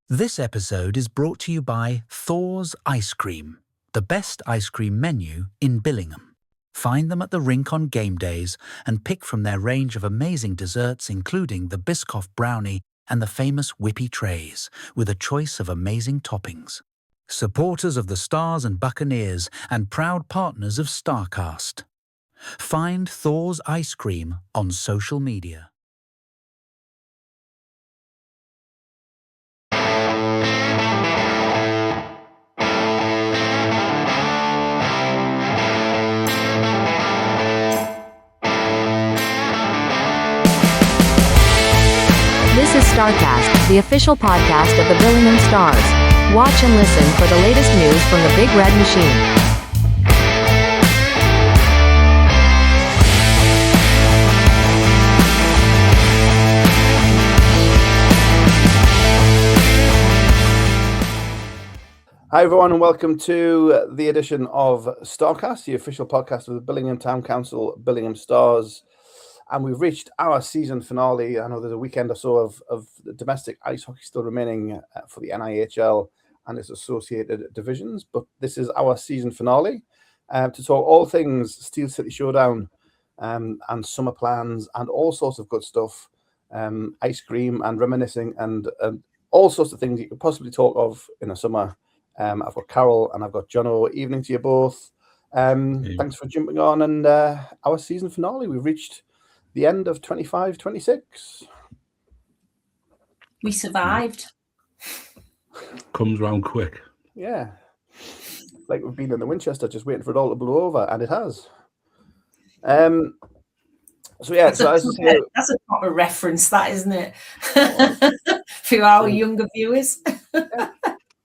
This episode is brought to you by Thor's Ice Cream, the best ice cream menu in Billingham. Find them at the rink on game days and pick from their range of amazing desserts, including the Biscoff brownie and the famous whippy trays, with a choice of amazing toppings. Supporters of the Stars and Buccaneers and proud partners of STARCAST. Find Thor's Ice Cream on social media. This is STARCAST, the official podcast of the Billingham Stars. Watch and listen for the latest news from the Big Red Machine. Hi everyone and welcome to the edition of STARCAST, the official podcast of the Billingham Town Council, Billingham Stars. And we've reached our season finale. I know there's a weekend or so of the domestic ice hockey still remaining for the NIHL and its associated divisions, but this is our season finale to talk all things Steel City Showdown and summer plans and all sorts of good stuff, ice cream and reminiscing and all sorts of things you could possibly talk of in the summer. I've got Carol and I've got Jono. Evening to you both. Thanks for jumping on and our season finale. We've reached the end of 25-26. We survived. Comes round quick. Yeah. Like we've been in the Winchester just waiting for it all to blow over, and it has. That's a proper reference, that, isn't it? For our younger viewers.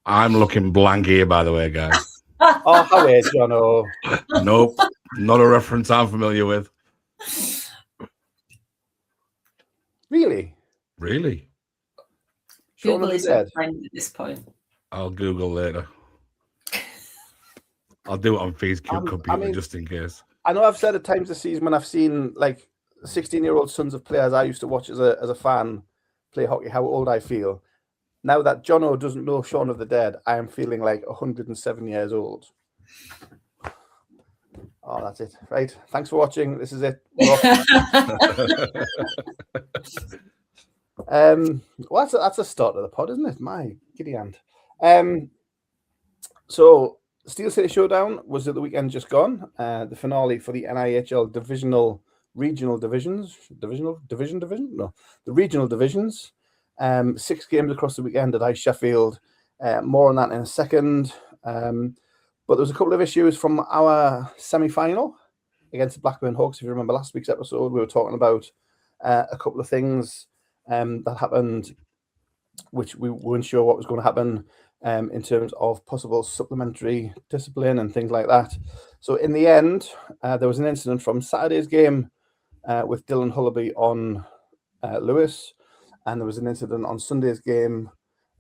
I'm looking blank here, by the way, guys. Oh, how is Jono? Nope, not a reference I'm familiar with. Really? Really? Google is a friend at this point. I'll Google later. I'll do it on Facebook computer just in case. I know I've said at times this season when I've seen like 16-year-old sons of players I used to watch as a fan play hockey, how old I feel. Now that Jono doesn't know Shaun of the Dead, I am feeling like 107 years old. Oh, that's it. Right. Thanks for watching. This is it. Well, that's a start of the pod, isn't it? My giddy hand. So Steel City Showdown was at the weekend just gone. The finale for the NIHL regional divisions. The regional divisions. 6 games across the weekend at Sheffield. More on that in a second. But there was a couple of issues from our semi-final against the Blackburn Hawks. If you remember last week's episode, we were talking about a couple of things that happened, which we weren't sure what was going to happen in terms of possible supplementary discipline and things like that. So in the end, there was an incident from Saturday's game with Dylan Hullaby on Lewis, and there was an incident on Sunday's game,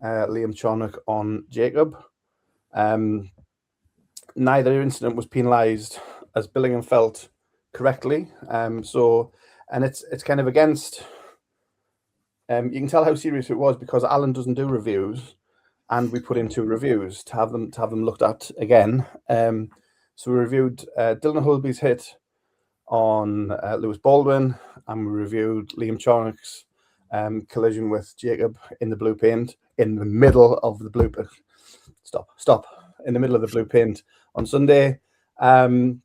Liam Charnock on Jacob. Neither incident was penalised, as Billingham felt correctly. And it's kind of against. You can tell how serious it was because Alan doesn't do reviews, and we put in 2 reviews to have them looked at again. So we reviewed Dylan Hullaby's hit on Lewis Baldwin, and we reviewed Liam Charnock's collision with Jacob in the blue paint, in the middle of the blue. Stop. In the middle of the blue paint on Sunday. Went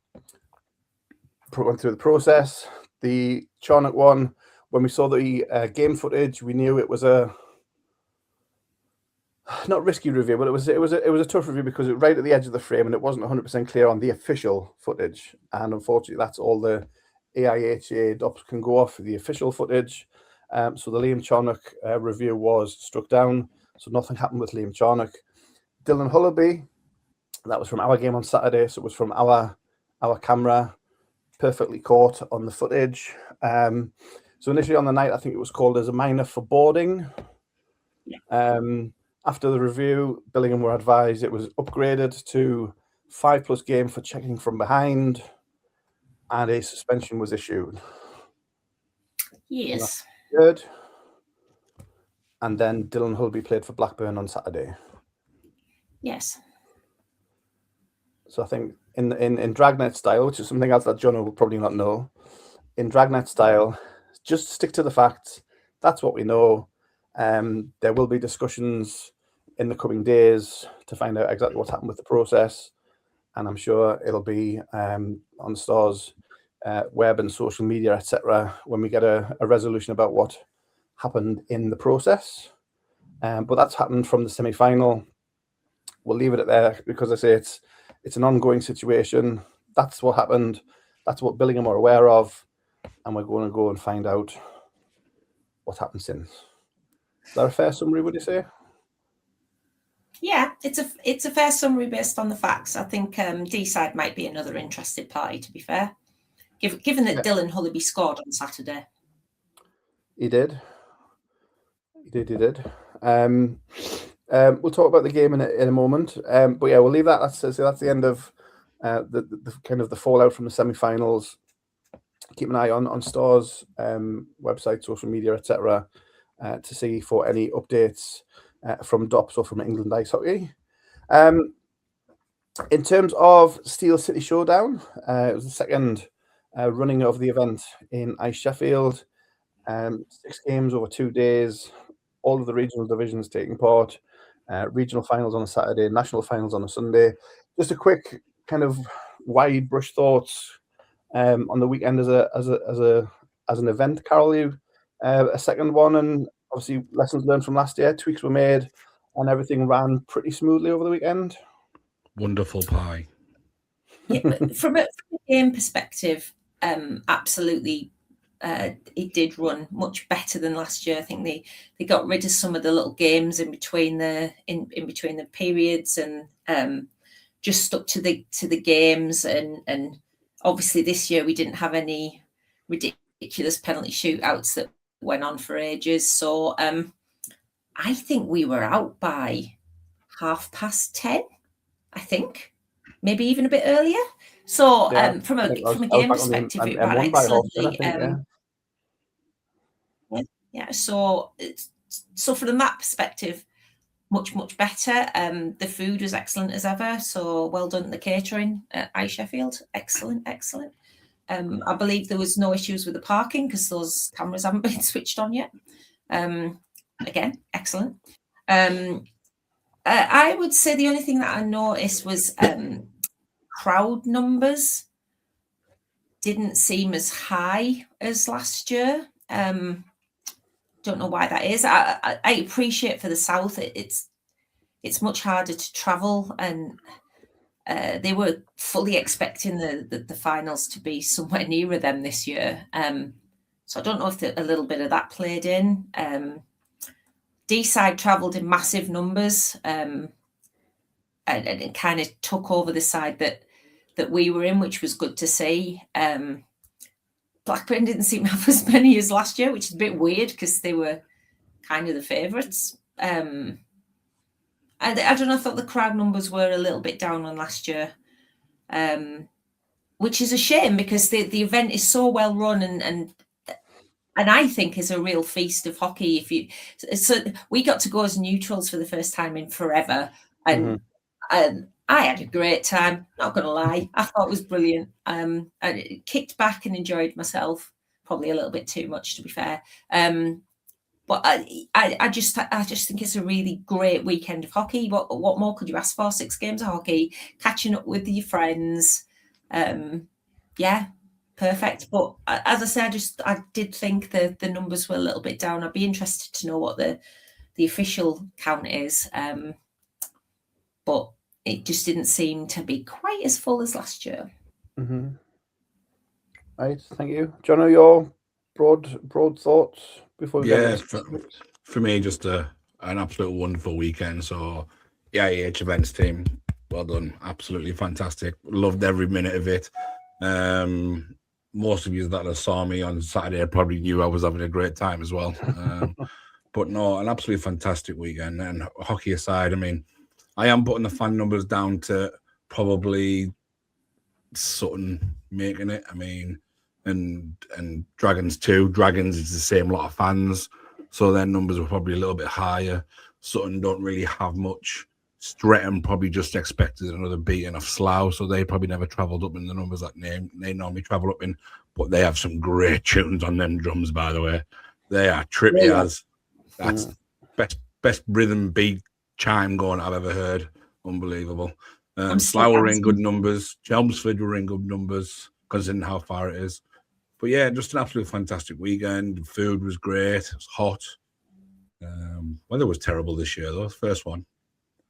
through the process. The Charnock one, when we saw the game footage, we knew it was a not risky review, but it was a tough review because it was right at the edge of the frame and it wasn't 100% clear on the official footage. And unfortunately, that's all the AIHA DOPs can go off, the official footage. So the Liam Charnock review was struck down. So nothing happened with Liam Charnock. Dylan Hullaby, that was from our game on Saturday. So it was from our camera, perfectly caught on the footage. So initially on the night, I think it was called as a minor for boarding. Yeah. After the review, Billingham were advised it was upgraded to 5+ game for checking from behind, and a suspension was issued. Yes. Good. and then Dylan Hulby played for Blackburn on Saturday. Yes. So I think in Dragnet style, which is something else that Jono will probably not know, in Dragnet style, just stick to the facts. That's what we know. There will be discussions in the coming days to find out exactly what's happened with the process, and I'm sure it'll be on the Stars web and social media, etc., when we get a resolution about what happened in the process. But that's happened from the semi-final. We'll leave it at there because I say it's an ongoing situation. That's what happened. That's what Billingham are aware of, and we're going to go and find out what happened since. Is that a fair summary, would you say? Yeah, it's a fair summary based on the facts. I think D-side might be another interested party, to be fair, given that Dylan Hulby scored on Saturday. He did. He did. We'll talk about the game in a moment. But yeah, we'll leave that. That's the end of the kind of the fallout from the semi-finals. Keep an eye on Stars website, social media, etc., to see for any updates from DOPS or from England Ice Hockey. In terms of Steel City Showdown, it was the second running of the event in Ice Sheffield. 6 games over 2 days, all of the regional divisions taking part, regional finals on a Saturday, national finals on a Sunday. Just a quick kind of wide brush thoughts on the weekend as an event. Carol, you a second one, and obviously lessons learned from last year. Tweaks were made, and everything ran pretty smoothly over the weekend. Wonderful pie. Yeah, from a game perspective, absolutely. It did run much better than last year. I think they got rid of some of the little games in between the periods, and just stuck to the games. And obviously this year we didn't have any ridiculous penalty shootouts that went on for ages. So I think we were out by 10:30. I think maybe even a bit earlier. So from a game perspective, it ran excellently. Yeah. So from that perspective, much better. The food was excellent as ever. So well done, the catering at Ice Sheffield. Excellent. I believe there was no issues with the parking because those cameras haven't been switched on yet. Again, excellent. I would say the only thing that I noticed was crowd numbers didn't seem as high as last year. Don't know why that is. I appreciate for the South it's much harder to travel, and they were fully expecting the finals to be somewhere nearer them this year. So I don't know if a little bit of that played in. D-side travelled in massive numbers, and it kind of took over the side that we were in, which was good to see. Blackburn didn't seem to have as many as last year, which is a bit weird because they were kind of the favourites. I don't know, I thought the crowd numbers were a little bit down on last year, which is a shame because the event is so well run and I think is a real feast of hockey. So we got to go as neutrals for the first time in forever, and I had a great time. Not going to lie, I thought it was brilliant. I kicked back and enjoyed myself, probably a little bit too much to be fair. But I just think it's a really great weekend of hockey. What more could you ask for? 6 games of hockey, catching up with your friends. Yeah. Perfect. But as I said, I did think the numbers were a little bit down. I'd be interested to know what the official count is. But it just didn't seem to be quite as full as last year. Mm-hmm. Right. Thank you. Jono, your broad thoughts before we get for me, just an absolute wonderful weekend. So, yeah, events team, well done. Absolutely fantastic. Loved every minute of it. Most of you that saw me on Saturday probably knew I was having a great time as well. But no, an absolutely fantastic weekend. And hockey aside, I mean, I am putting the fan numbers down to probably Sutton making it. I mean, and Dragons too. Dragons is the same lot of fans. so their numbers were probably a little bit higher. Sutton don't really have much. Streatham probably just expected another beating of Slough, so they probably never travelled up in the numbers that they normally travel up in. But they have some great tunes on them drums, by the way. They are trippy as. That's best rhythm beat chime going I've ever heard. Unbelievable. Slough were in good numbers. Chelmsford were in good numbers, considering how far it is. But yeah, just an absolute fantastic weekend. The food was great. It was hot. Weather was terrible this year, though. First one.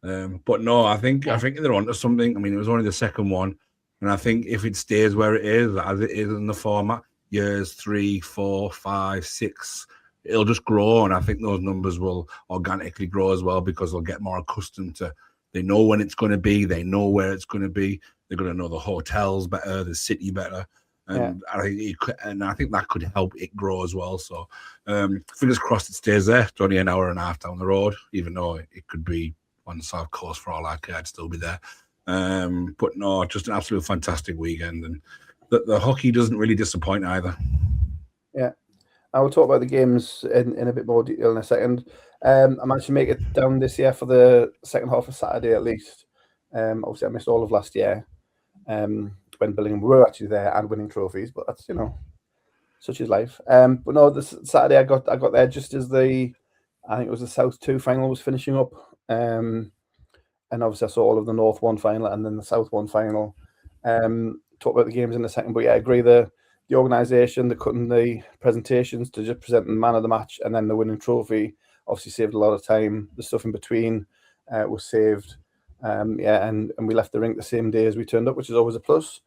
But no, I think they're onto something. I mean, it was only the second one, and I think if it stays where it is, as it is in the format, years 3, 4, 5, 6, it'll just grow, and I think those numbers will organically grow as well because they'll get more accustomed to. They know when it's going to be. They know where it's going to be. They're going to know the hotels better, the city better, and I think that could help it grow as well. So, fingers crossed it stays there. It's only an hour and a half down the road, even though it could be on the South Coast for all I care, I'd still be there. But no, just an absolute fantastic weekend, and the hockey doesn't really disappoint either. Yeah, I will talk about the games in a bit more detail in a second. I managed to make it down this year for the second half of Saturday at least. Obviously, I missed all of last year when Billingham were actually there and winning trophies, but that's such is life. But no, this Saturday I got there just as I think it was the South 2 final was finishing up. And obviously I saw all of the North 1 final and then the South 1 final. Talk about the games in a second, but yeah, I agree the organisation, the cutting the presentations to just present the man of the match and then the winning trophy obviously saved a lot of time. The stuff in between was saved. And we left the rink the same day as we turned up, which is always a plus.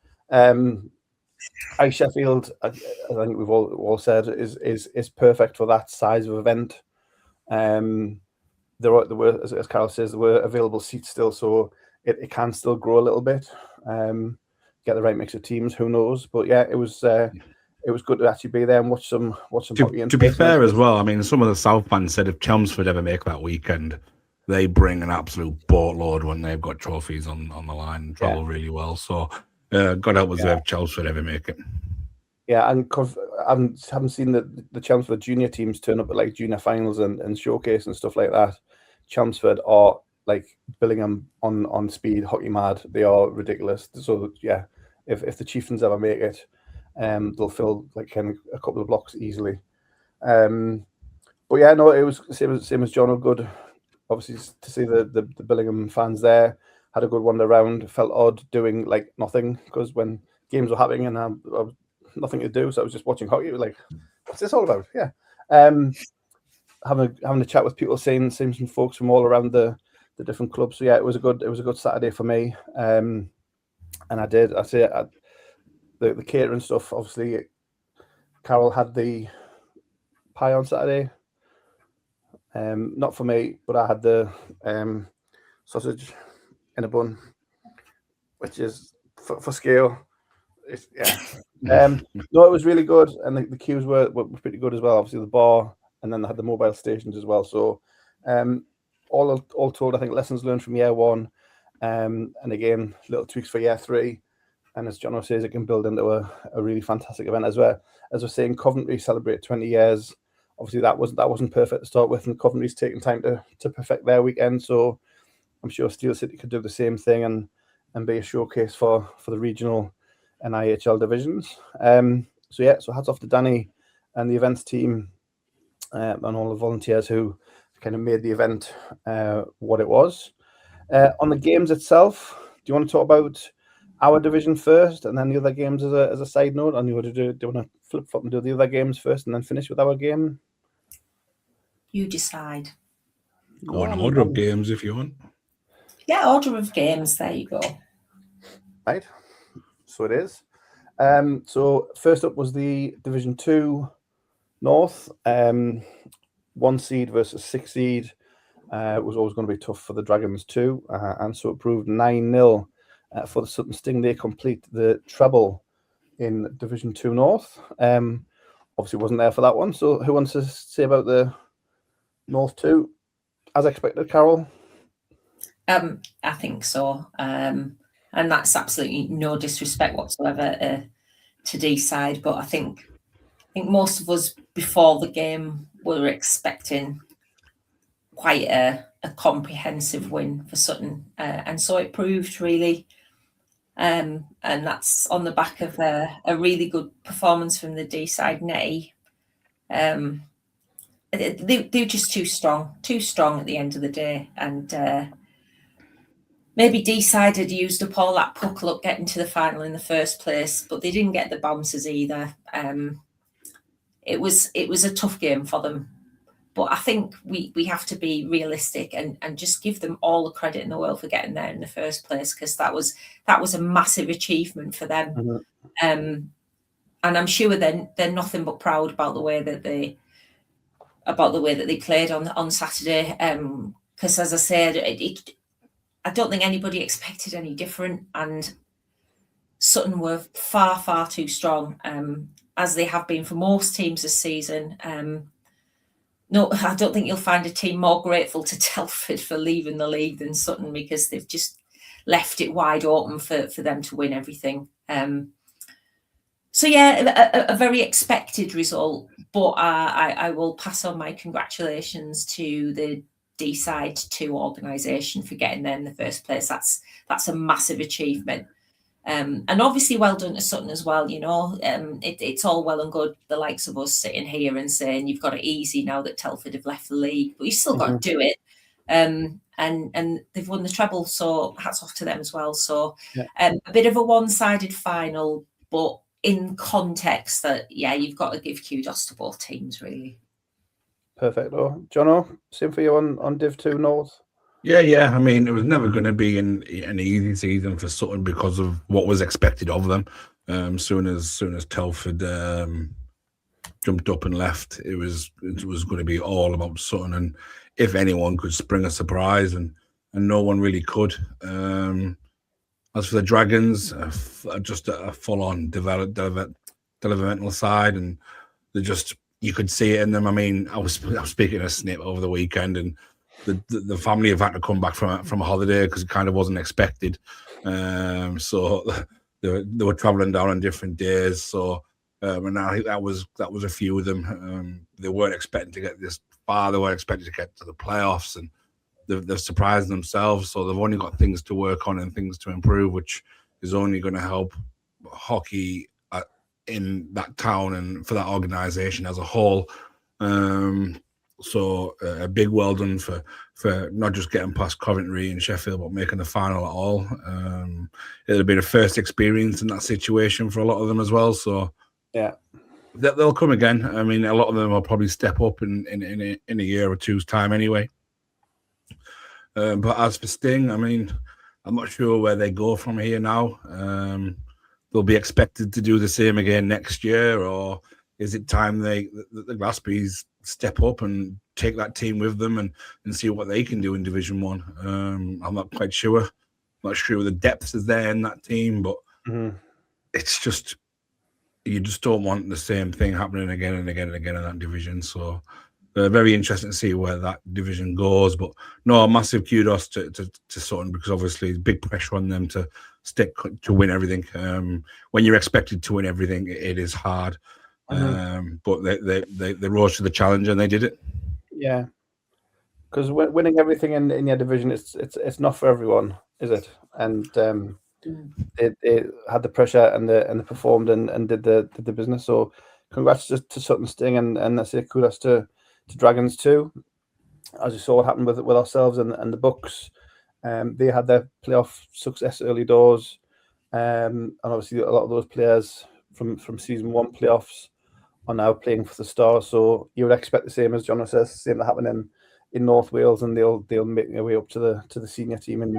Sheffield, I think we've all said, is perfect for that size of event. There were, as Carol says, there were available seats still, so it can still grow a little bit. Get the right mix of teams, who knows? But yeah, it was good to actually be there and watch some hockey. To be fair as well, I mean, some of the South fans said if Chelmsford ever make that weekend, they bring an absolute boatload when they've got trophies on the line and travel really well. So God help us if Chelmsford ever make it. Yeah, and I haven't seen the Chelmsford junior teams turn up at like junior finals and showcase and stuff like that. Chelmsford are like Billingham on speed, hockey mad. They are ridiculous. So yeah, if the Chieftains ever make it, they'll fill like a couple of blocks easily. But yeah, no, it was same as Jono. Good, obviously, to see the Billingham fans there. Had a good wander around. Felt odd doing like nothing because when games were happening and I was nothing to do, so I was just watching hockey. It was like, what's this all about? Yeah. Having a chat with people, seeing some folks from all around the different clubs. So yeah, it was a good Saturday for me. And I say the catering stuff. Obviously, Carol had the pie on Saturday. Not for me, but I had the sausage in a bun, which is for scale. No, it was really good, and the queues were pretty good as well. Obviously, the bar. And then they had the mobile stations as well. So all told, I think lessons learned from year 1. And again, little tweaks for year 3. And as Jono says, it can build into a really fantastic event as well. As we're saying, Coventry celebrate 20 years. Obviously, that wasn't perfect to start with, and Coventry's taking time to perfect their weekend. So I'm sure Steel City could do the same thing and be a showcase for the regional and IHL divisions. So hats off to Danny and the events team. And all the volunteers who kind of made the event what it was. On the games itself, do you want to talk about our division first and then the other games as a side note? Or do you want to flip-flop and do the other games first and then finish with our game? You decide. Go in order of games if you want. Yeah, order of games. There you go. Right. So it is. So first up was the Division 2 North, 1 seed versus 6 seed. It was always going to be tough for the Dragons too, and so it proved 9-0 for the Sutton Sting. They complete the treble in Division 2 North. Obviously wasn't there for that one. So who wants to say about the North 2? As expected, Carol? I think so. And that's absolutely no disrespect whatsoever to D-side, but I think most of us before the game were expecting quite a comprehensive win for Sutton, and so it proved really. And that's on the back of a really good performance from the D side Netty. They're just too strong at the end of the day, and maybe D side had used up all that puck luck getting to the final in the first place, but they didn't get the bounces either. It was a tough game for them. But I think we have to be realistic and just give them all the credit in the world for getting there in the first place, because that was a massive achievement for them. Mm-hmm. And I'm sure they're nothing but proud about the way that they played on Saturday. Because as I said, I don't think anybody expected any different, and Sutton were far too strong, as they have been for most teams this season. No, I don't think you'll find a team more grateful to Telford for leaving the league than Sutton, because they've just left it wide open for them to win everything. So yeah, a very expected result, but I will pass on my congratulations to the D-Side 2 organisation for getting there in the first place. That's a massive achievement. And obviously well done to Sutton as well. You know, it's all well and good, the likes of us sitting here and saying you've got it easy now that Telford have left the league, but you still got to do it. And they've won the treble, so hats off to them as well. So a bit of a one-sided final, but in context that, yeah, you've got to give kudos to both teams, really. Perfect. Jono, same for you on Div 2 North? Yeah. I mean, it was never going to be an easy season for Sutton because of what was expected of them. Soon as Telford jumped up and left, it was going to be all about Sutton, and if anyone could spring a surprise, and no one really could. As for the Dragons, just a full-on developmental side, and they just, you could see it in them. I mean, I was speaking to Snip over the weekend, and the family have had to come back from a holiday because it kind of wasn't expected. So they were traveling down on different days. So and I think that was a few of them. They weren't expecting to get this far. They weren't expecting to get to the playoffs, and they've surprised themselves. So they've only got things to work on and things to improve, which is only going to help hockey in that town and for that organisation as a whole. So a big well done for not just getting past Coventry and Sheffield, but making the final at all. It'll be the first experience in that situation for a lot of them as well. So yeah, they'll come again. I mean, a lot of them will probably step up in a year or two's time anyway. But as for Sting, I mean, I'm not sure where they go from here now. They'll be expected to do the same again next year, or is it time the Glaspies step up and take that team with them and see what they can do in Division 1? I'm not quite sure. I'm not sure the depth is there in that team, but it's just, you just don't want the same thing happening again and again and again in that division. So very interesting to see where that division goes. But no, massive kudos to Sutton, because obviously big pressure on them to stick to win everything. When you're expected to win everything, it is hard. But they rose to the challenge and they did it. Yeah, because winning everything in your division, it's not for everyone, is it? And they had the pressure and they performed and did the business. So congrats to Sutton, Sting, and I say kudos to Dragons too. As you saw what happened with ourselves and the Bucks, they had their playoff success early doors, and obviously a lot of those players from season 1 playoffs are now playing for the Stars. So you would expect the same, as Jono says, same to happen in North Wales, and they'll make their way up to the senior team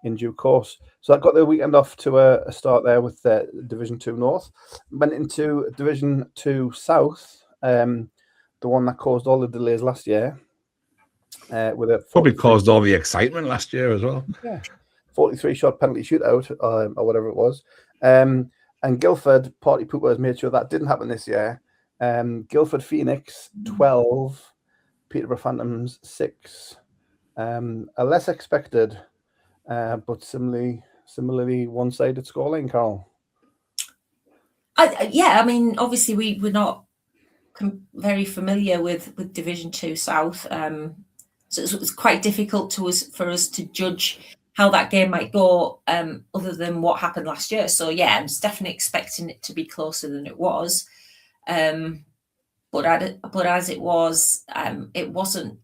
in due course. So I got the weekend off to a start there with Division 2 North. Went into Division 2 South, the one that caused all the delays last year. With a probably caused all the excitement last year as well. Yeah, 43-shot penalty shootout, or whatever it was. And Guildford party poopers made sure that didn't happen this year. Guildford Phoenix 12, Peterborough Phantoms 6. A less expected, but similarly one-sided scoreline, Carl. Yeah, I mean, obviously we're not very familiar with Division 2 South, so it was quite difficult for us to judge how that game might go, other than what happened last year. So yeah, I was definitely expecting it to be closer than it was, but as it was, it wasn't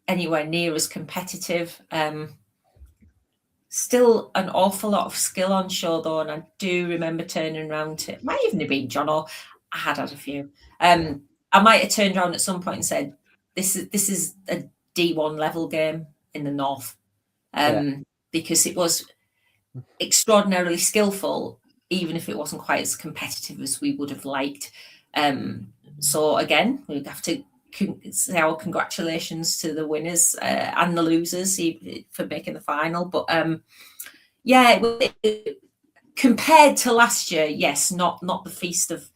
anywhere near as competitive. Still an awful lot of skill on show though, and I do remember turning around to, it might even have been Jono. I had a few. I might have turned around at some point and said, "This is a D1 level game in the north," because it was extraordinarily skillful, even if it wasn't quite as competitive as we would have liked. So again, we have to say our congratulations to the winners and the losers for making the final. But compared to last year, yes, not the feast of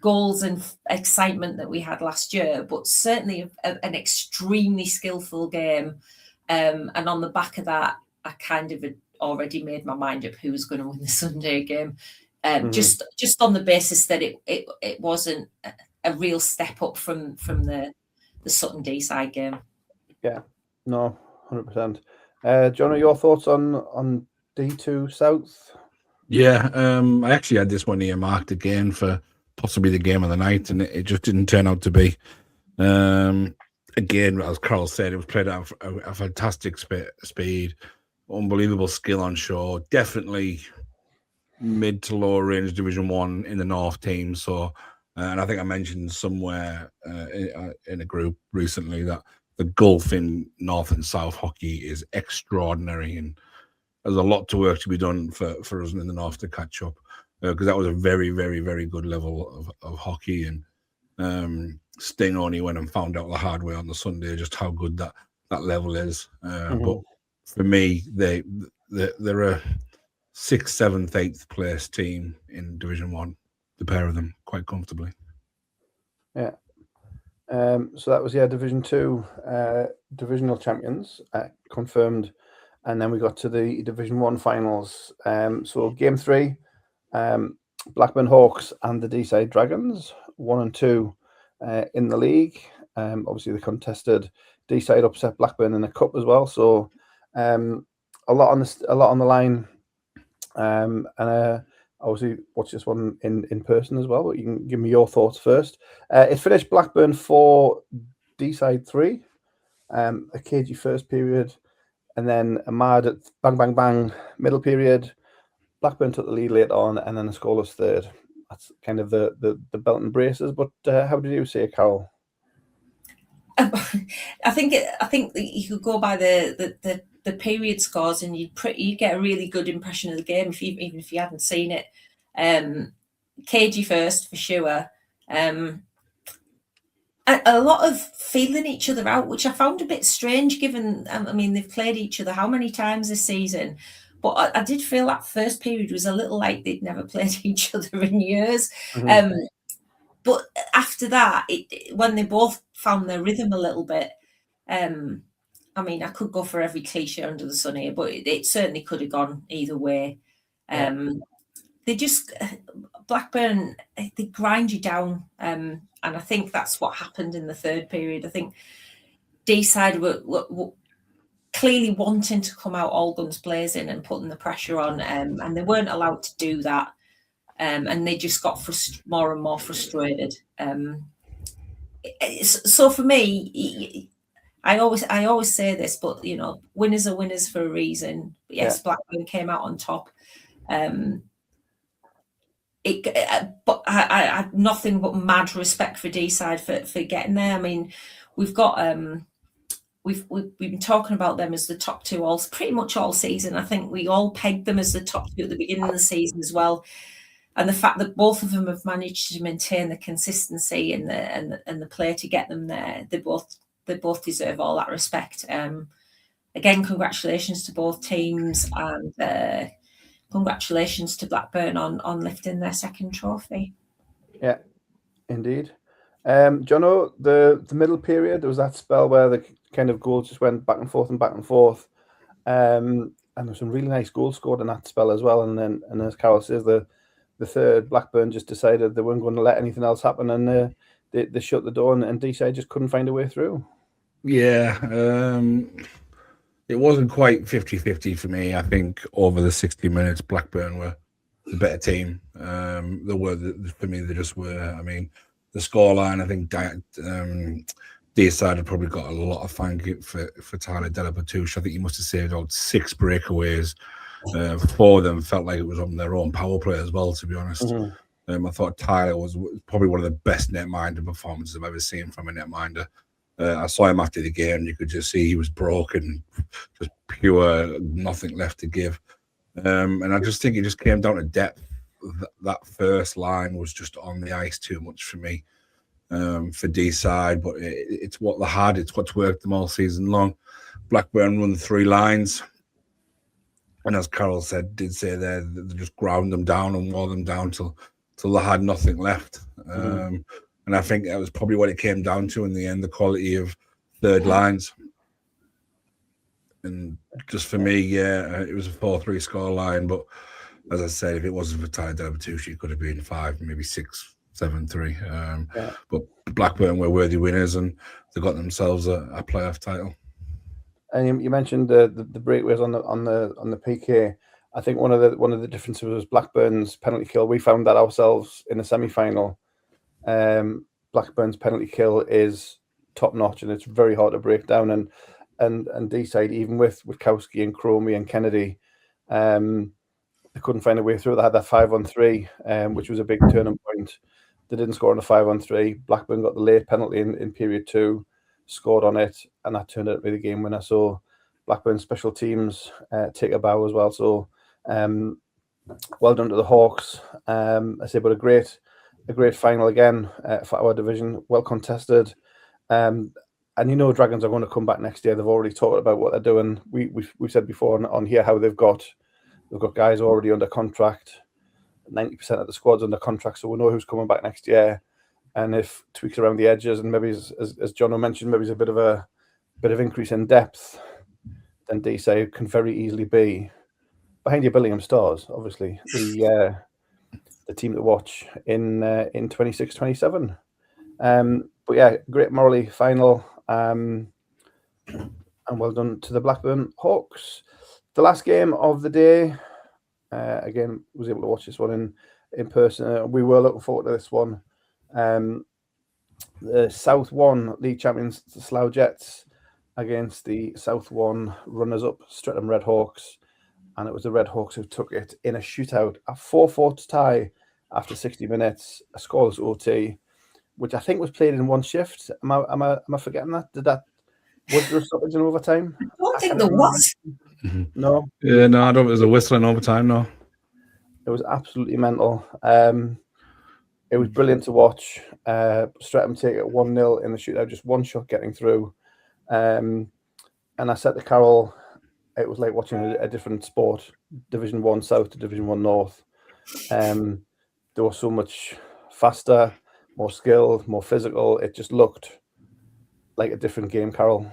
goals and excitement that we had last year, but certainly an extremely skillful game. And on the back of that, I kind of had already made my mind up who was going to win the Sunday game, just on the basis that it wasn't a real step up from the Sutton D-side game. Yeah, no, 100%. Jono, your thoughts on D2 South? Yeah, I actually had this one earmarked again for possibly the game of the night, and it just didn't turn out to be. Again, as Carl said, it was played at a fantastic speed, unbelievable skill on shore, definitely mid to lower range Division 1 in the North team. So, and I think I mentioned somewhere in a group recently that the gulf in North and South hockey is extraordinary, and there's a lot to work to be done for us in the North to catch up, because that was a very, very, very good level of hockey. And Sting only went and found out the hard way on the Sunday just how good that level is. But for me, they're a 6th, 7th, 8th place team in Division 1, the pair of them, quite comfortably. Yeah. So that was Division 2 divisional champions confirmed, and then we got to the Division 1 finals. So game 3, Blackburn Hawks and the D-side Dragons, 1 and 2 in the league. Obviously, the contested D-side upset Blackburn in the cup as well. So a lot on the line. And obviously watch this one in person as well, but you can give me your thoughts first. It finished Blackburn 4, D-side 3, a cagey first period, and then a mad bang bang bang middle period. Blackburn took the lead late on, and then a scoreless third. That's kind of the belt and braces. But how did you see it, Carol? I think that you could go by the period scores, and you get a really good impression of the game even if you haven't seen it. Cagey first for sure. A lot of feeling each other out, which I found a bit strange given, I mean, they've played each other how many times this season? But I did feel that first period was a little like they'd never played each other in years. But after that, when they both found their rhythm a little bit, I mean, I could go for every cliche under the sun here, but it certainly could have gone either way. They just, Blackburn, they grind you down. And I think that's what happened in the third period. I think D-side were clearly wanting to come out all guns blazing and putting the pressure on, and they weren't allowed to do that. And they just got more and more frustrated. So for me, I always say this, but you know, winners are winners for a reason. But yes, Blackburn came out on top. But I had nothing but mad respect for D-side for getting there. I mean, we've got we've been talking about them as the top two pretty much all season. I think we all pegged them as the top two at the beginning of the season as well. And the fact that both of them have managed to maintain the consistency and the play to get them there, they both deserve all that respect. Again, congratulations to both teams, and congratulations to Blackburn on lifting their second trophy. Yeah, indeed. Jono, the middle period, there was that spell where the kind of goals just went back and forth. And there was some really nice goals scored in that spell as well. And as Carol says, the the third, Blackburn just decided they weren't going to let anything else happen, and they shut the door, and DC just couldn't find a way through. Yeah, it wasn't quite 50-50 for me. I think over the 60 minutes, Blackburn were the better team. They were, for me, they just were. I mean, the scoreline, I think Deeside had probably got a lot of thank you for Tyler Delabatouche. I think he must have saved out 6 breakaways. 4 of them felt like it was on their own power play as well, to be honest. Mm-hmm. I thought Tyler was probably one of the best netminder performances I've ever seen from a netminder. I saw him after the game. You could just see he was broken, just pure, nothing left to give. And I just think it just came down to depth. That first line was just on the ice too much for me. For D-side, but it's what they had. It's what's worked them all season long. Blackburn run 3 lines, and as Carol did say there, they just ground them down and wore them down till they had nothing left. And I think that was probably what it came down to in the end, the quality of third lines. And just for me, it was a 4-3 score line. But as I said, if it wasn't for Tyler Delabatouche, it could have been 5, maybe 6, 7-3. But Blackburn were worthy winners, and they got themselves a playoff title. And you mentioned the breakaways on the PK. I think one of the differences was Blackburn's penalty kill. We found that ourselves in the semi-final. Blackburn's penalty kill is top notch, and it's very hard to break down. And D-side, even with Kowski and Cromie and Kennedy, they couldn't find a way through. They had that 5-on-3, which was a big turning point. They didn't score on the 5-on-3. Blackburn got the late penalty in period 2, scored on it, and that turned out to be the game winner. So Blackburn special teams take a bow as well. So well done to the Hawks. I say, but a great final again for our division, well contested. And you know, Dragons are going to come back next year. They've already talked about what they're doing. We've said before on here how they've got guys already under contract. 90% of the squad's under contract, so we know who's coming back next year. And if tweaks around the edges, and maybe as Jono mentioned, maybe there's a bit of increase in depth, then D-side can very easily be behind your Billingham Stars, obviously the team to watch in 26-27. But yeah, great morally final, and well done to the Blackburn Hawks. The last game of the day. Again, was able to watch this one in person. We were looking forward to this one. The South 1 league champions, the Slough Jets, against the South 1 runners-up, Streatham Red Hawks. And it was the Red Hawks who took it in a shootout, a 4-4 tie after 60 minutes, a scoreless OT, which I think was played in one shift. Am I forgetting that? Was there a stoppage in overtime? I don't think there was. No. Yeah, no, I don't. There's a whistle in overtime. No, it was absolutely mental. It was brilliant to watch. Streatham take it 1-0 in the shootout, just one shot getting through. And I said to Carol, it was like watching a different sport, Division 1 South to Division 1 North. They were so much faster, more skilled, more physical. It just looked like a different game, Carol.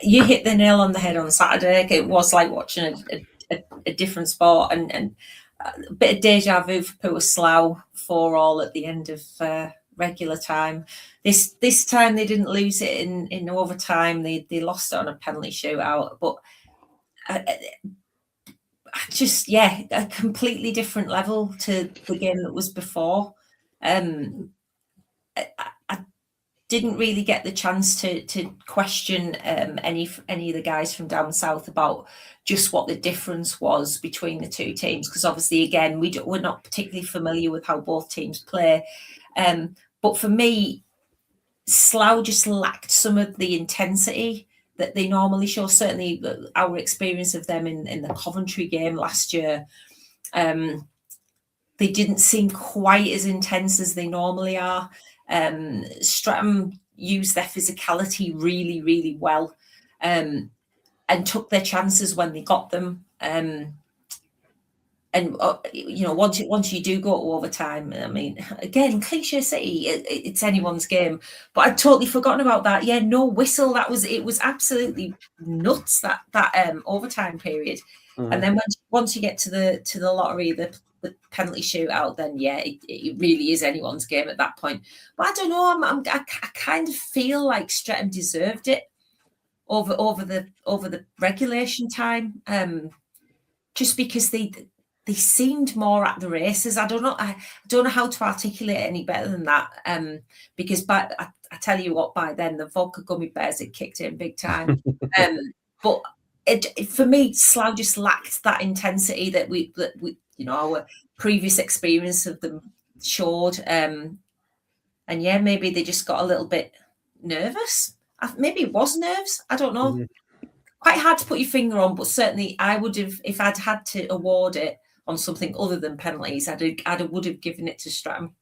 You hit the nail on the head on Saturday. It was like watching a different sport, and a bit of deja vu for poor Slough, 4-4 at the end of regular time. This time they didn't lose it in overtime. They lost it on a penalty shootout, but just a completely different level to the game that was before. I didn't really get the chance to question any of the guys from down south about just what the difference was between the two teams, because obviously, again, we're not particularly familiar with how both teams play. But for me, Slough just lacked some of the intensity that they normally show. Certainly, our experience of them in the Coventry game last year, they didn't seem quite as intense as they normally are. Streatham used their physicality really, really well, and took their chances when they got them. Once you do go to overtime, I mean, again, Cliche City, it's anyone's game. But I'd totally forgotten about that. Yeah, no whistle. It was absolutely nuts, that overtime period. Mm-hmm. And then once you get to the lottery, the the penalty shootout, then yeah, it really is anyone's game at that point. But I don't know. I kind of feel like Streatham deserved it over the regulation time, just because they seemed more at the races. I don't know how to articulate it any better than that. Because I tell you what, by then the vodka gummy bears had kicked in big time. But for me, Slough just lacked that intensity that we our previous experience of them showed. And yeah, maybe they just got a little bit nervous. Maybe it was nerves. I don't know. Quite hard to put your finger on, but certainly I would have, if I'd had to award it on something other than penalties, I would have given it to Streatham.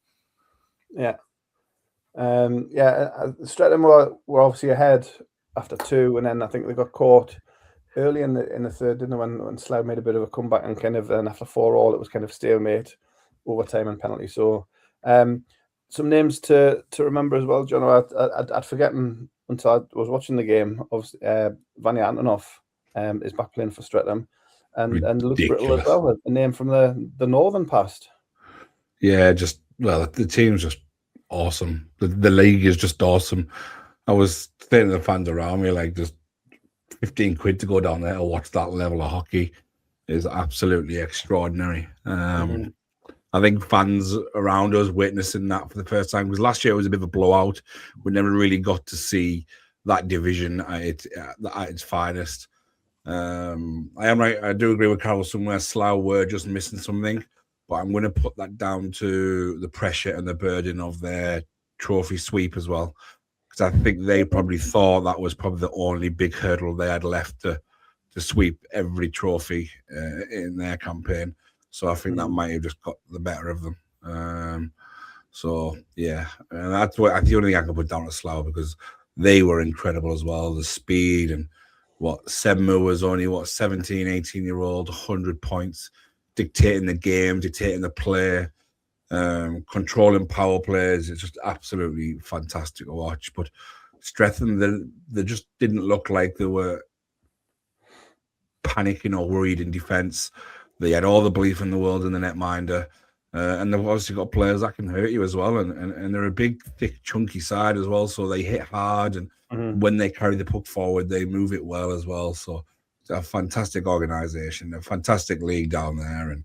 Yeah. Streatham were obviously ahead after 2, and then I think they got caught early in the third, didn't they, when Slough made a bit of a comeback, and kind of then after 4-4 it was kind of stalemate, overtime and penalty. So some names to remember as well, Jono. I'd forgotten until I was watching the game. Obviously, Vanya Antonov is back playing for Streatham, and Luke Brittle as well, a name from the northern past. Yeah, the team's just awesome. The league is just awesome. I was saying to the fans around me, like, just 15 quid to go down there to watch that level of hockey is absolutely extraordinary. I think fans around us witnessing that for the first time, because last year it was a bit of a blowout. We never really got to see that division at its finest. I do agree with Carol somewhere. Slough were just missing something, but I'm going to put that down to the pressure and the burden of their trophy sweep as well, because I think they probably thought that was probably the only big hurdle they had left to sweep every trophy in their campaign. So I think that might have just got the better of them. So yeah, and that's the only thing I can put down to Slough, because they were incredible as well. The speed, and Sedma was only 17, 18-year-old, 100 points, dictating the game, dictating the play, controlling power plays. It's just absolutely fantastic to watch. But Streatham, they just didn't look like they were panicking or worried in defence. They had all the belief in the world in the netminder, and they've obviously got players that can hurt you as well. And they're a big, thick, chunky side as well, so they hit hard. And when they carry the puck forward, they move it well as well. So it's a fantastic organisation, a fantastic league down there, and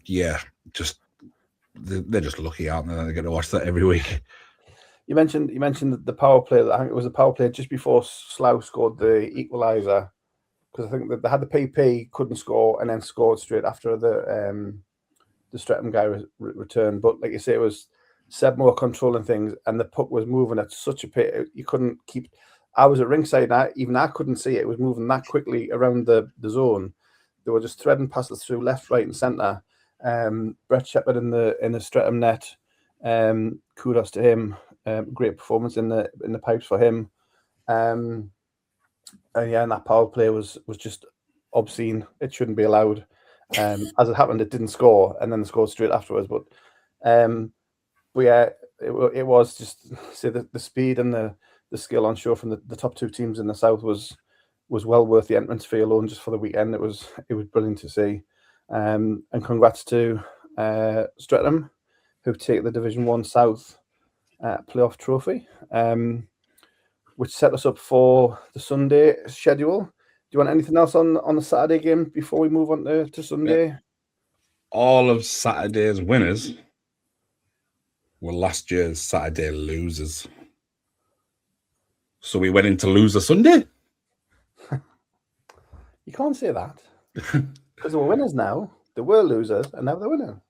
they're just lucky, aren't they? They get to watch that every week. You mentioned the power play. I think it was a power play just before Slough scored the equaliser, because I think that they had the PP, couldn't score, and then scored straight after the Streatham guy returned. But like you say, it was Sedmore controlling things, and the puck was moving at such a pace you couldn't keep. I was at ringside, and even I couldn't see it. It was moving that quickly around the zone. They were just threading passes through left, right, and centre. Brett Shepherd in the Streatham net. Kudos to him. Great performance in the pipes for him. And that power play was just obscene. It shouldn't be allowed. As it happened, it didn't score, and then scored straight afterwards. But yeah, it was just the speed and the skill on show from the top 2 teams in the south was well worth the entrance fee alone just for the weekend. It was brilliant to see. And congrats to Streatham, who take the Division 1 South playoff trophy, which set us up for the Sunday schedule. Do you want anything else on the Saturday game before we move on to Sunday? Yeah. All of Saturday's winners were last year's Saturday losers. So we went into loser Sunday? You can't say that. Because they were winners now. They were losers, and now they're winning.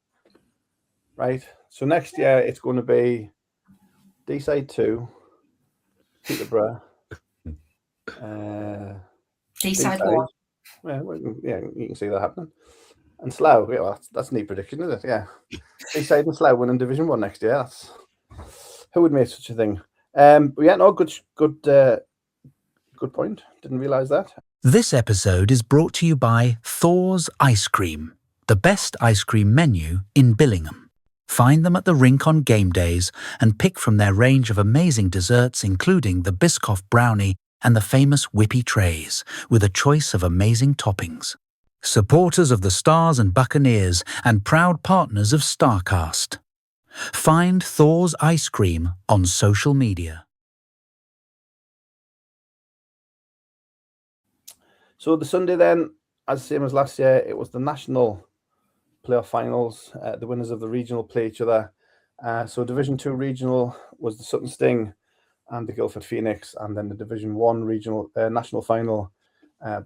Right? So next year, it's going to be D-side 2, Peterborough. D-side 1. Yeah, you can see that happening. And Slough, yeah, well, that's a neat prediction, isn't it? Yeah. D-side and Slough winning Division 1 next year. Who would make such a thing? But yeah, no, good point. Didn't realise that. This episode is brought to you by Thor's Ice Cream, the best ice cream menu in Billingham. Find them at the rink on game days and pick from their range of amazing desserts, including the Biscoff brownie and the famous whippy trays, with a choice of amazing toppings. supporters of the Stars and Buccaneers and proud partners of STARCAST. Find Thor's ice cream on social media. So the Sunday then, as same as last year, it was the national playoff finals. The winners of the regional play each other. So Division 2 regional was the Sutton Sting and the Guildford Phoenix, and then the Division 1 regional national final,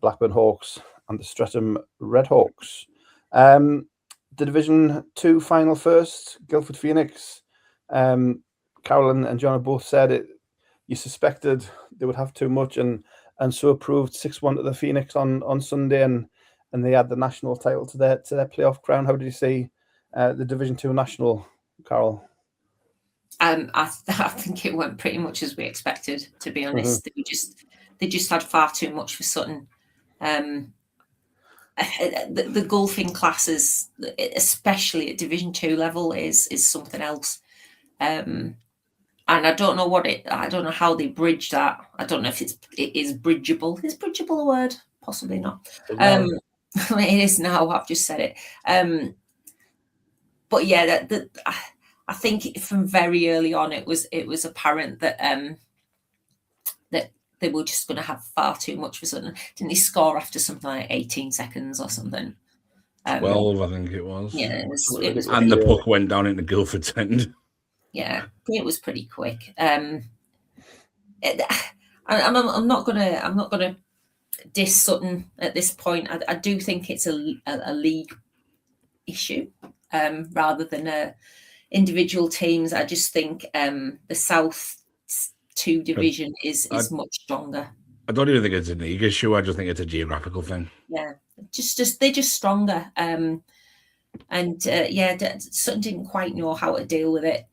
Blackburn Hawks and the Streatham Red Hawks. The Division 2 final first, Guildford Phoenix. Carolyn and Jono both said it. You suspected they would have too much, and so approved 6-1 to the Phoenix on Sunday, and they had the national title to their playoff crown. How did you see the Division 2 national, Carol? I think it went pretty much as we expected, to be honest. They just had far too much for Sutton. The golfing classes, especially at Division 2 level, is something else. And I don't know I don't know how they bridge that. I don't know if it is bridgeable. Is bridgeable a word? Possibly not. It is now. I've just said it. But yeah, I think from very early on, it was apparent that that they were just going to have far too much for Sutton. Didn't they score after something like 18 seconds or something? 12, I think it was. Yeah, it was and the puck went down into Guildford's end. Yeah, it was pretty quick. I'm not gonna diss Sutton at this point. I do think it's a league issue rather than individual teams. I just think the South 2 division is much stronger. I don't even think it's a league issue. I just think it's a geographical thing. Yeah, they're just stronger. Sutton didn't quite know how to deal with it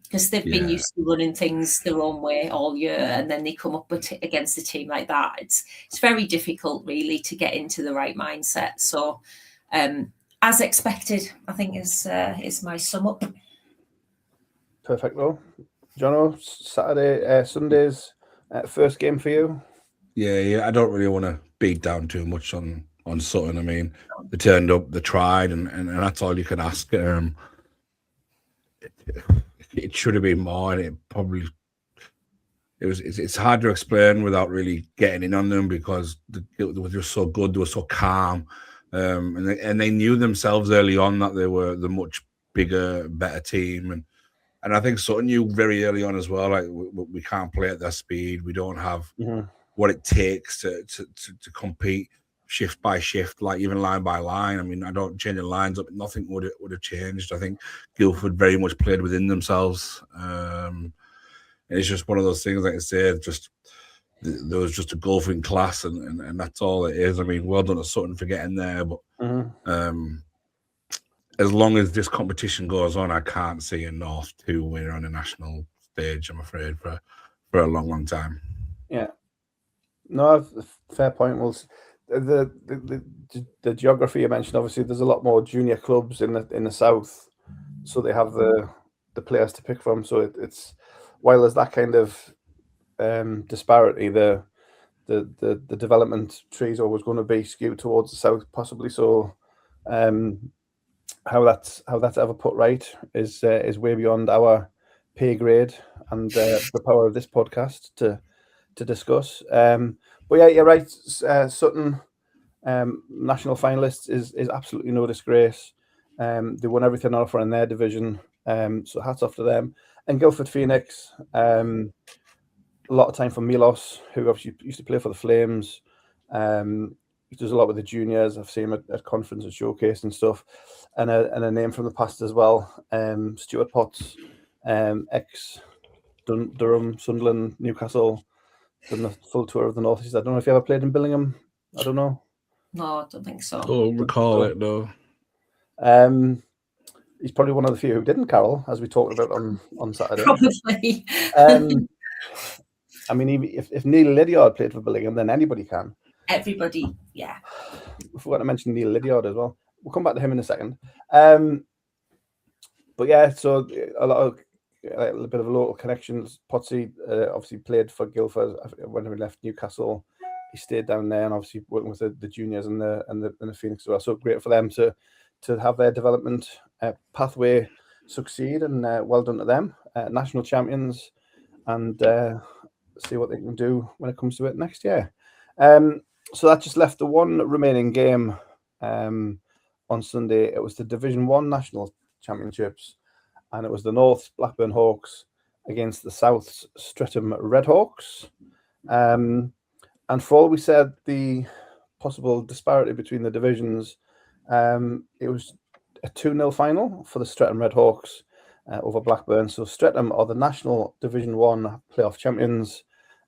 because they've been used to running things their own way all year, and then they come up against a team like that. It's very difficult, really, to get into the right mindset. So, as expected, I think is my sum up. Perfect, though. Jono, Saturday, Sunday's first game for you? Yeah. I don't really want to beat down too much on Sutton. I mean, they turned up, they tried, and that's all you can ask. It should have been more, and it's hard to explain without really getting in on them, because they were just so good, they were so calm, and they knew themselves early on that they were the much bigger, better team, and I think Sutton knew very early on as well, like we can't play at their speed, we don't have what it takes to compete shift by shift, like even line by line. I mean, I don't change the lines up, nothing would have changed. I think Guildford very much played within themselves. It's just one of those things, like I said, there was just a golfing class, and that's all it is. I mean, well done to Sutton for getting there, but as long as this competition goes on, I can't see a North 2 winner on a national stage, I'm afraid, for a long, long time. Yeah. No, fair point. Well, the geography you mentioned, obviously, there's a lot more junior clubs in the south, so they have the players to pick from. So it's while there's that kind of disparity, the development tree is always going to be skewed towards the south, possibly. So how that's ever put right is way beyond our pay grade and the power of this podcast to discuss. But yeah, you're right. Sutton, national finalists, is absolutely no disgrace. They won everything on offer in their division. So hats off to them. And Guildford Phoenix, a lot of time for Milos, who obviously used to play for the Flames. He does a lot with the juniors. I've seen him at conference and showcase and stuff. And a name from the past as well. Stuart Potts, ex Durham, Sunderland, Newcastle. Done the full tour of the North East. I don't know if you ever played in Billingham. I don't know. No, I don't think so. Don't recall it, though. He's probably one of the few who didn't, Carol, as we talked about on Saturday. Probably. I mean, if Neil Lydiard played for Billingham, then anybody can. Everybody, yeah. I forgot to mention Neil Lydiard as well. We'll come back to him in a second. But yeah, so a little bit of a local connections. Potsy obviously played for Guildford when he left Newcastle. he stayed down there and obviously working with the juniors and the Phoenix as well. So great for them to have their development pathway succeed, and well done to them, national champions, and see what they can do when it comes to it next year. So that just left the one remaining game on Sunday. It was the Division 1 National Championships, and it was the North Blackburn Hawks against the South Streatham Redhawks. And for all we said, the possible disparity between the divisions, it was a 2-0 final for the Streatham Redhawks over Blackburn. So Streatham are the National Division 1 playoff champions.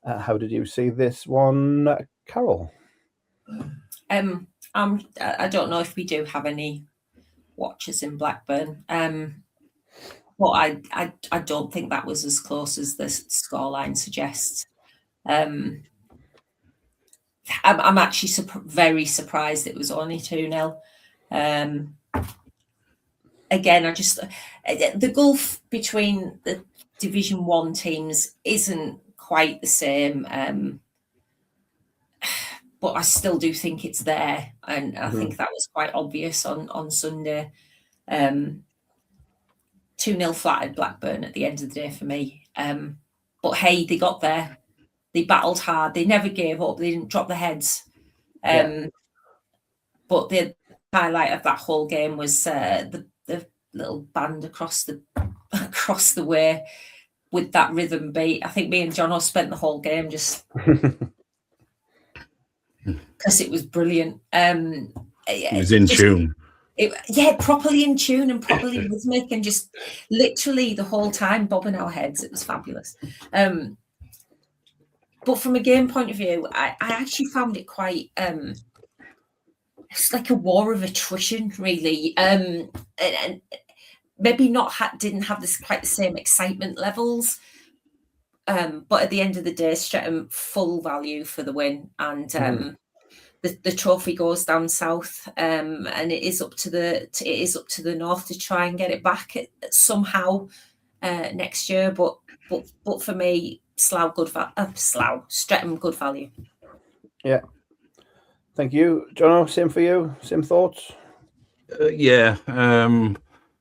How did you see this one, Carol? I don't know if we do have any watchers in Blackburn, but I don't think that was as close as the scoreline suggests. I'm actually very surprised it was only 2-0. Again, the gulf between the Division 1 teams isn't quite the same, but I still do think it's there, and I think that was quite obvious on Sunday. 2-0 flattered Blackburn at the end of the day for me. But hey, they got there. They battled hard. They never gave up. They didn't drop their heads. But the highlight of that whole game was the little band across the way with that rhythm beat. I think me and Jono spent the whole game just because it was brilliant. It was in tune. Properly in tune and properly rhythmic, and just literally the whole time bobbing our heads. It was fabulous. But from a game point of view, I actually found it quite it's like a war of attrition, really. And maybe didn't have quite the same excitement levels. But at the end of the day, Streatham full value for the win, and the trophy goes down south, and it is up to the north to try and get it back somehow next year. But for me, Streatham good value. Yeah. Thank you, Jono. Same for you. Same thoughts. I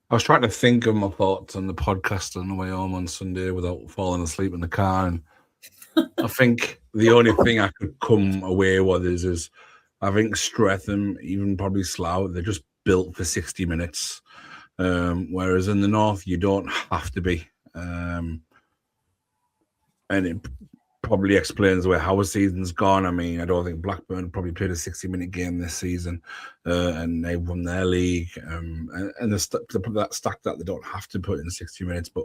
was trying to think of my thoughts on the podcast on the way home on Sunday without falling asleep in the car, and I think the only thing I could come away with is I think Streatham, even probably Slough, they're just built for 60 minutes, whereas in the north you don't have to be, and it probably explains where our season's gone. I mean, I don't think Blackburn probably played a 60-minute game this season, and they won their league, and that stack that they don't have to put in 60 minutes. But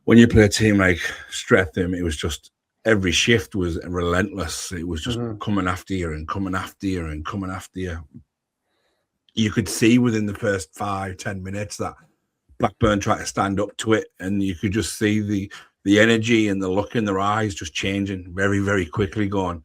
when you play a team like Streatham, it was just every shift was relentless. It was just coming after you and coming after you and coming after you. You could see within the first 5-10 minutes that Blackburn tried to stand up to it, and you could just see the energy and the look in their eyes just changing very, very quickly, going,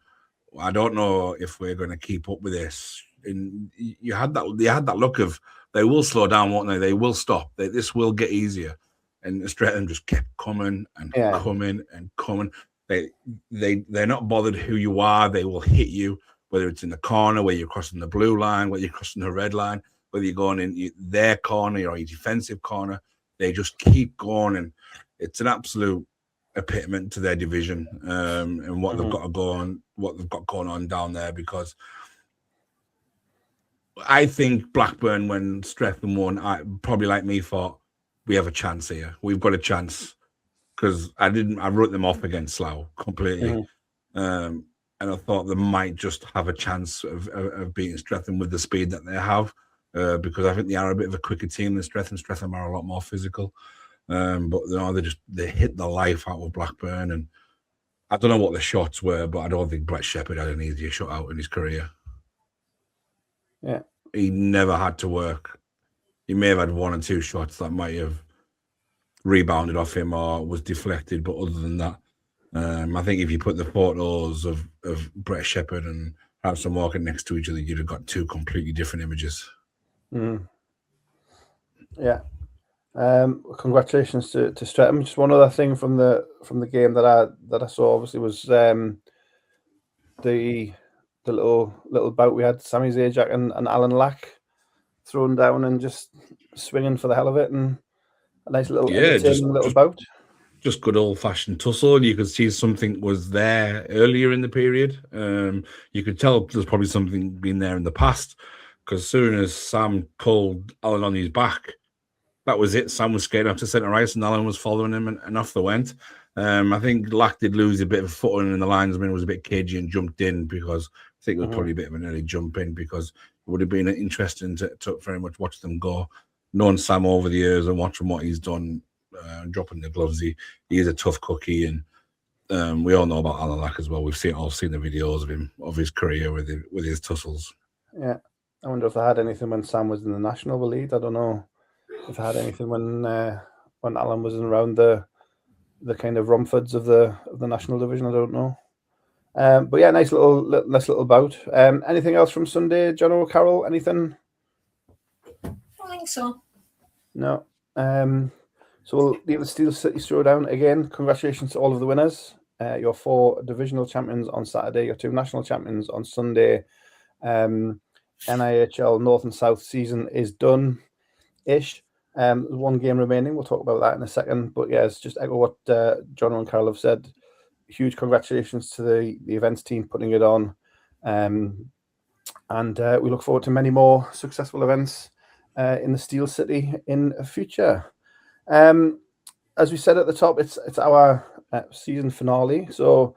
I don't know if we're going to keep up with this. And they had that look of, they will slow down, won't they? They will stop. This will get easier. And Streatham just kept coming and coming and coming. They're not bothered who you are. They will hit you, whether it's in the corner, whether you're crossing the blue line, whether you're crossing the red line, whether you're going in their corner or your defensive corner. They just keep going, and it's an absolute epitome to their division, and what they've got to go on, what they've got going on down there. Because I think Blackburn, when Streatham won, probably like me thought, we have a chance here. We've got a chance, because I wrote them off against Slough completely, and I thought they might just have a chance of beating Streatham with the speed that they have, because I think they are a bit of a quicker team than Streatham. Streatham are a lot more physical. But they hit the life out of Blackburn, and I don't know what the shots were, but I don't think Brett Shepherd had an easier shot out in his career. Yeah, he never had to work. He may have had 1 or 2 shots that might have rebounded off him or was deflected, but other than that, I think if you put the photos of Brett Shepherd and Harrison Walker next to each other, you'd have got 2 completely different images. Yeah. Congratulations to Streatham. Just one other thing from the game that I saw, obviously, was the little bout we had, Sami Zajac and Alan Lack thrown down and just swinging for the hell of it, and a nice little entertaining little bout. Just good old-fashioned tussle. You could see something was there earlier in the period. You could tell there's probably something been there in the past, because as soon as Sam pulled Alan on his back, that was it. Sam was skating up to centre ice, and Alan was following him, and off they went. I think Lack did lose a bit of footing, and the linesman was a bit cagey and jumped in, because I think it was probably a bit of an early jump in, because it would have been interesting to very much watch them go. Knowing Sam over the years and watching what he's done, dropping the gloves, he is a tough cookie, and we all know about Alan Lack as well. We've all seen the videos of him, of his career with his tussles. Yeah, I wonder if they had anything when Sam was in the National League. I don't know if they had anything when Alan was around the kind of Romfords of the National Division. I don't know. But yeah, nice little bout. Anything else from Sunday, Jono or Carol? Anything? I think so. No. So we'll leave the Steel City Showdown again. Congratulations to all of the winners. Your 4 divisional champions on Saturday, your 2 national champions on Sunday. NIHL North and South season is done-ish. There's 1 game remaining. We'll talk about that in a second. But yeah, it's just echo what Jono and Carol have said. Huge congratulations to the events team putting it on. And we look forward to many more successful events in the Steel City in the future. As we said at the top, it's our season finale. So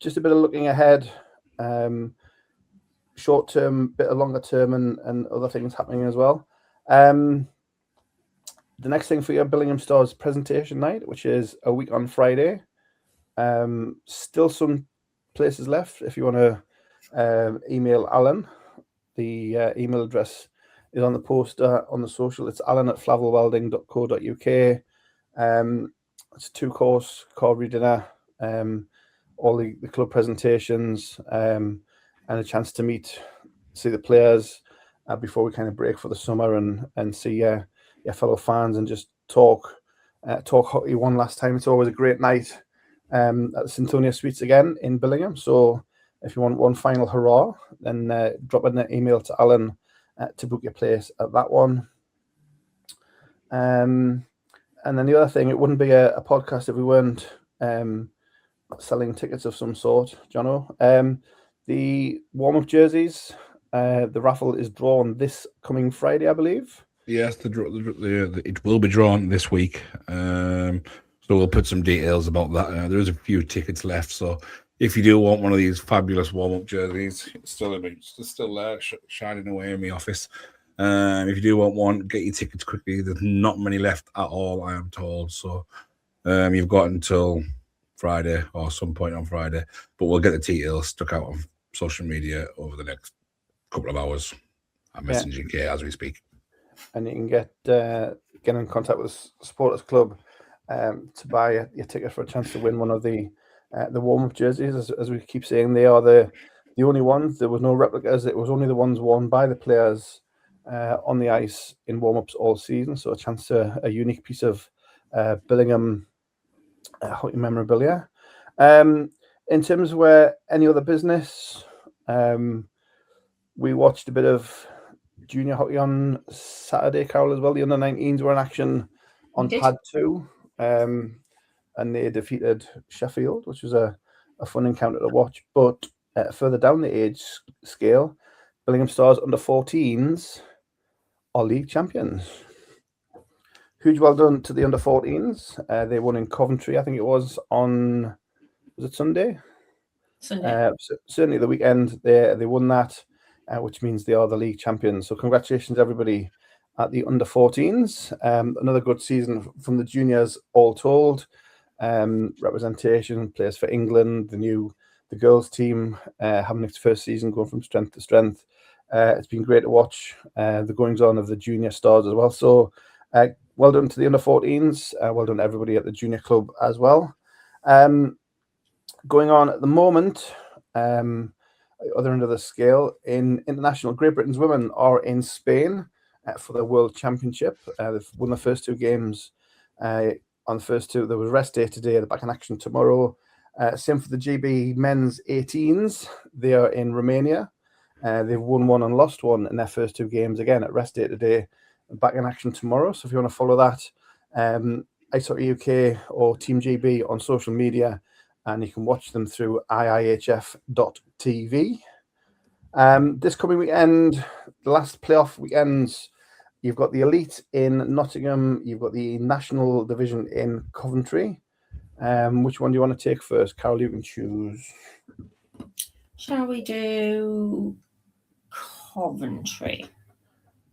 just a bit of looking ahead, short term, bit of longer term, and other things happening as well. The next thing for your Billingham Stars presentation night, which is a week on Friday. Still some places left if you want to email Alan. The email address is on the poster on the social. It's alan@flavelwelding.co.uk. It's a 2-course core dinner, all the club presentations, and a chance to see the players before we kind of break for the summer and see your fellow fans and just talk hockey one last time. It's always a great night at the Syntonia Suites again in Billingham. So if you want one final hurrah, then drop in an email to Alan to book your place at that one. And then the other thing, it wouldn't be a podcast if we weren't selling tickets of some sort, Jono. The warm-up jerseys, the raffle is drawn this coming Friday, I believe. Yes, it will be drawn this week. So we'll put some details about that. There's a few tickets left, so if you do want one of these fabulous warm-up jerseys, it's still there, shining away in the office. If you do want one, get your tickets quickly. There's not many left at all, I am told. So you've got until Friday or some point on Friday, but we'll get the details stuck out on social media over the next couple of hours. I'm messaging Kay as we speak. And you can get in contact with the Supporters Club to buy your ticket for a chance to win one of the warm-up jerseys. As we keep saying, they are the only ones. There was no replicas. It was only the ones worn by the players on the ice in warm-ups all season. So a chance to a unique piece of Billingham hockey memorabilia. In terms of any other business, we watched a bit of junior hockey on Saturday, Carol, as well. The under-19s were in action on Pad 2, and they defeated Sheffield, which was a fun encounter to watch. But further down the age scale, Billingham Stars under-14s are league champions. Huge well done to the under-14s. They won in Coventry, I think it was it Sunday? Sunday. Certainly the weekend, they won that, which means they are the league champions. So congratulations, everybody, at the under-14s. Another good season from the juniors, all told. Representation, players for England, the girls team having its first season going from strength to strength. It's been great to watch the goings-on of the junior Stars as well. So well done to the under-14s. Well done to everybody at the junior club as well. Going on at the moment, other end of the scale, in international, Great Britain's women are in Spain for the World Championship. They've won the first 2 games. On the first 2, there was rest day today. They're back in action tomorrow. Same for the GB men's 18s. They are in Romania. They've won one and lost one in their first 2 games. Again, at rest day today, back in action tomorrow. So if you want to follow that, Ice Hockey UK or Team GB on social media, and you can watch them through iihf.tv. This coming weekend, the last playoff weekends, you've got the Elite in Nottingham. You've got the National Division in Coventry. Which one do you want to take first? Carol, you can choose. Shall we do Coventry?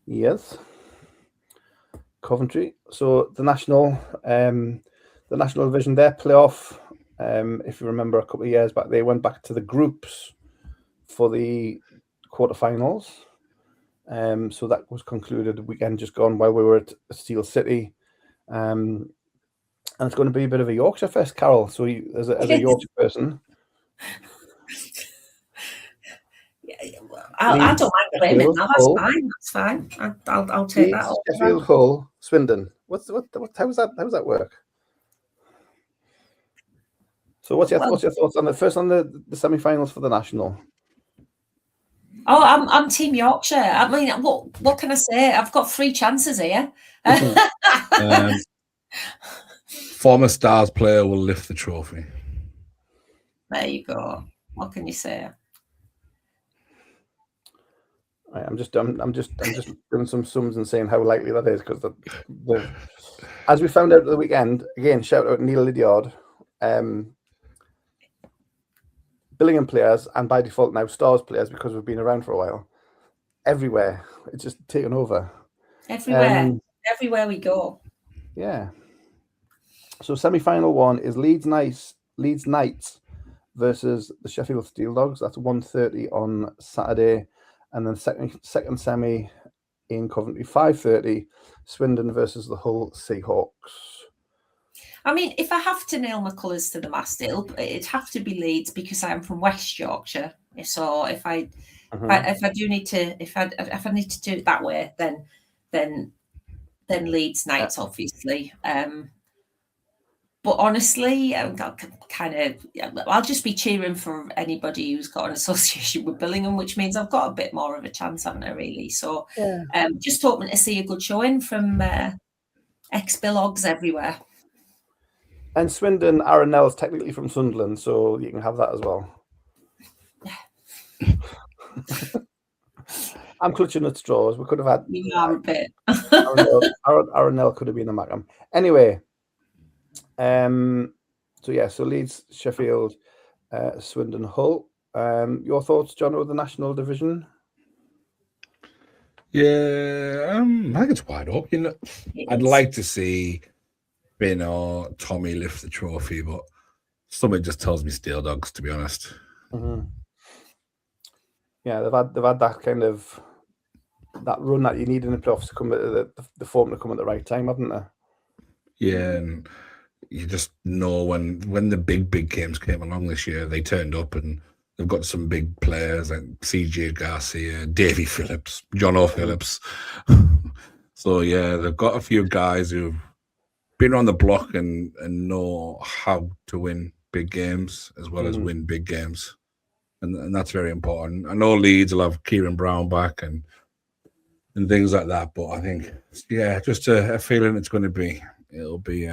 Yes. Coventry. So the national division, their playoff, if you remember a couple of years back, they went back to the groups for the quarterfinals. So that was concluded the weekend just gone while we were at Steel City. And it's going to be a bit of a Yorkshire fest, Carol. So as a Yorkshire person, I don't mind playing it now. That's fine. That's fine. I'll take that. Sheffield, Hull, Swindon. How does that work? So what's your thoughts on the semi-finals for the national? Oh, I'm Team Yorkshire. I mean, what can I say? I've got 3 chances here. Former Stars player will lift the trophy. There you go. What can you say? I'm just doing some sums and saying how likely that is, because as we found out at the weekend, again, shout out Neil Lydiard, Billingham players, and by default now Stars players, because we've been around for a while, everywhere, it's just taken over. Everywhere we go. Yeah. So semi-final one is Leeds Knights versus the Sheffield Steel Dogs. That's 1:30 on Saturday. And then second semi in Coventry, 5:30, Swindon versus the Hull Seahawks. I mean, if I have to nail my colours to the mast, it'd have to be Leeds, because I'm from West Yorkshire. So if I need to do it that way, then Leeds Knights, obviously. But honestly, I'll just be cheering for anybody who's got an association with Billingham, which means I've got a bit more of a chance, haven't I, really? So just hoping to see a good showing from ex-Billogs everywhere. And Swindon, Aaron Nell's technically from Sunderland, so you can have that as well. I'm clutching at straws. We could have had... You are a bit. Aaron Nell could have been a Macam. Anyway... So Leeds, Sheffield, Swindon, Hull. Your thoughts, Jono, of the national division? Yeah, I think it's wide open. I'd like to see Ben or Tommy lift the trophy, but something just tells me Steel Dogs, to be honest. Mm-hmm. Yeah, they've had that kind of that run that you need in the playoffs to come at the form to come at the right time, haven't they? Yeah, and you just know when the big games came along this year, they turned up, and they've got some big players like CJ Garcia, Davy Phillips, Jono Phillips. So yeah, they've got a few guys who've been on the block and know how to win big games as well as win big games, and that's very important. I know Leeds will have Kieran Brown back and things like that, but I think just a feeling it'll be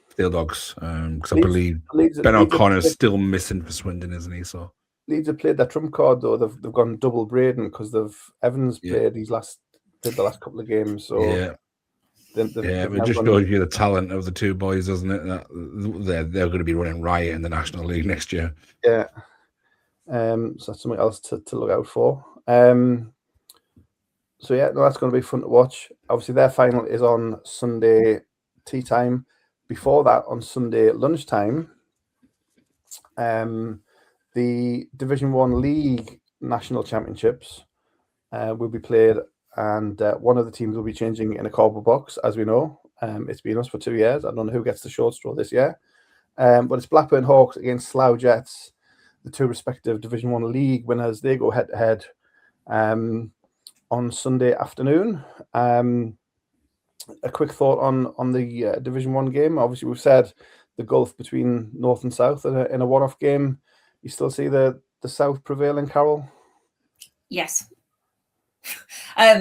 Steel Dogs, because I believe Ben O'Connor's still missing for Swindon, isn't he? So Leeds have played their trump card, though. They've gone double Braden, because Evans played the last couple of games. So it just shows you the talent of the two boys, doesn't it? That they're going to be running riot in the National League next year. Yeah. So that's something else to look out for. That's going to be fun to watch. Obviously, their final is on Sunday tea time. Before that, on Sunday lunchtime, the Division 1 League National Championships will be played, and one of the teams will be changing in a cardboard box, as we know. It's been us for 2 years. I don't know who gets the short straw this year. But it's Blackburn Hawks against Slough Jets, the two respective Division 1 League winners. They go head-to-head on Sunday afternoon. A quick thought on the Division 1 game. Obviously, we've said gulf between North and South in a one-off game. You still see the South prevailing, Carol? Yes. I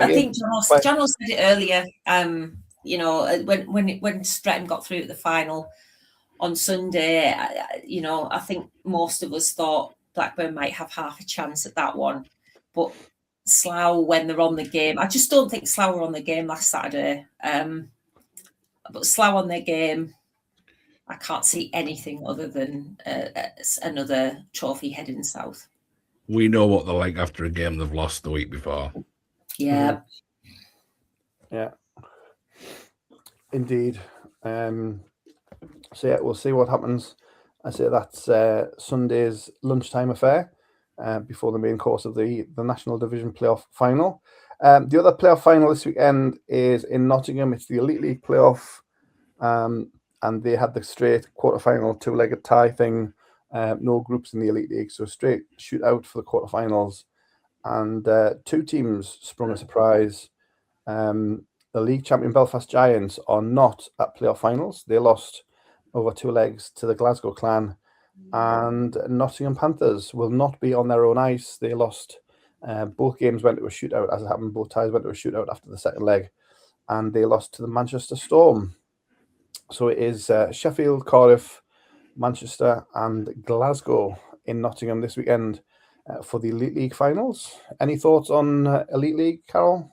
think Jono said it earlier. When Streatham got through at the final on Sunday, I think most of us thought Blackburn might have half a chance at that one, but Slough, when they're on the game, I just don't think Slough were on the game last Saturday. But Slough on their game, I can't see anything other than another trophy heading south. We know what they're like after a game they've lost the week before. Yeah. Yeah. Indeed. So yeah, we'll see what happens. I say that's Sunday's lunchtime affair before the main course of the National Division playoff final. The other playoff final this weekend is in Nottingham. It's the Elite League playoff, and they had the straight quarterfinal two-legged tie thing. No groups in the Elite League, so straight shootout for the quarterfinals. And two teams sprung a surprise. The league champion Belfast Giants are not at playoff finals. They lost over two legs to the Glasgow Clan. And Nottingham Panthers will not be on their own ice. They lost. Both games went to a shootout, as it happened. Both ties went to a shootout after the second leg. And they lost to the Manchester Storm. So it is Sheffield, Cardiff, Manchester and Glasgow in Nottingham this weekend for the Elite League finals. Any thoughts on Elite League, Carol?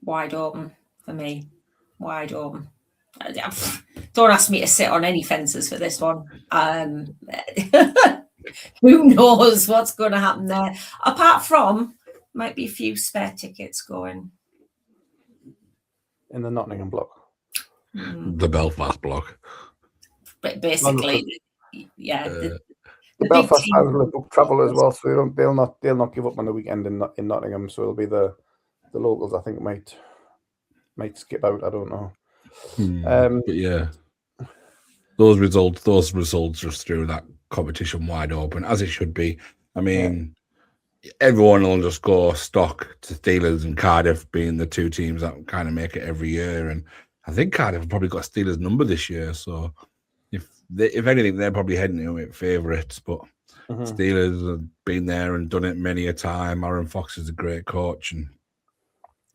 Wide open for me. Wide open. Don't ask me to sit on any fences for this one. Who knows what's going to happen there? Apart from, might be a few spare tickets going. In the Nottingham block. The Belfast block. But basically, yeah. The Belfast fans will book travel as well, so they'll not give up on the weekend in Nottingham. So it'll be the locals. I think might skip out. I don't know. But yeah, those results just threw that competition wide open, as it should be. I mean, everyone will just go stock to Steelers and Cardiff being the two teams that kind of make it every year, and I think Cardiff have probably got Steelers' number this year. So if anything, they're probably heading to it favourites. But Steelers have been there and done it many a time. Aaron Fox is a great coach,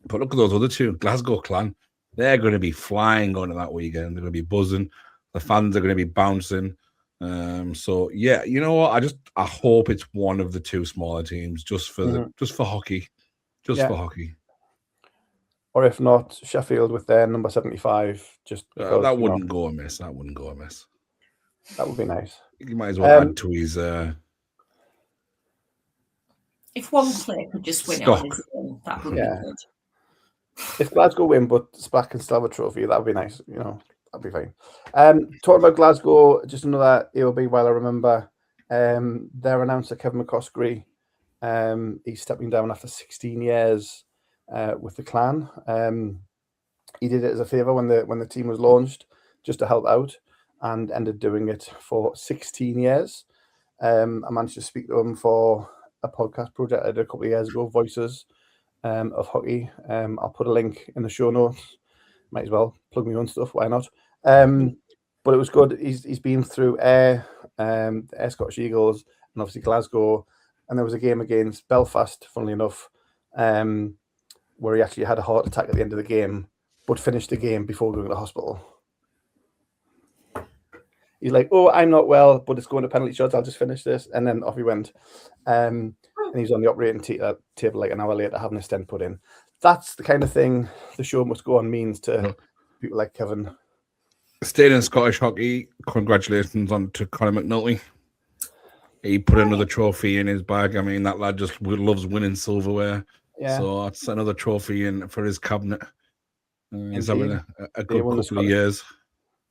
but look at those other two, Glasgow Clan. They're going to be flying on to that weekend. They're going to be buzzing. The fans are going to be bouncing. So yeah, you know what? I hope it's one of the two smaller teams, just for hockey, for hockey. Or if not, Sheffield with their number 75. Just because, that wouldn't go amiss. That wouldn't go amiss. That would be nice. You might as well add to his. If one player could just win it on his own, that would be good. If Glasgow win, but Splack can still have a trophy, that would be nice. That'd be fine. Talking about Glasgow, just another AOB while I remember. Their announcer, Kevin McCoskrie, he's stepping down after 16 years with the Clan. He did it as a favour when the team was launched, just to help out, and ended doing it for 16 years. I managed to speak to him for a podcast project I did a couple of years ago, Voices of Hockey. I'll put a link in the show notes. Might as well plug my own stuff. Why not? But it was good. He's been through Ayr Scottish Eagles, and obviously Glasgow. And there was a game against Belfast, funnily enough, where he actually had a heart attack at the end of the game, but finished the game before going to the hospital. He's like, "Oh, I'm not well, but it's going to penalty shots. I'll just finish this," and then off he went. And he's on the operating table like an hour later, having a stent put in. That's the kind of thing the show must go on means to people like Kevin. Staying in Scottish hockey, congratulations on to Conor McNulty. He put another trophy in his bag. I mean, that lad just loves winning silverware. Yeah. So that's another trophy in for his cabinet. He's having a good couple of years.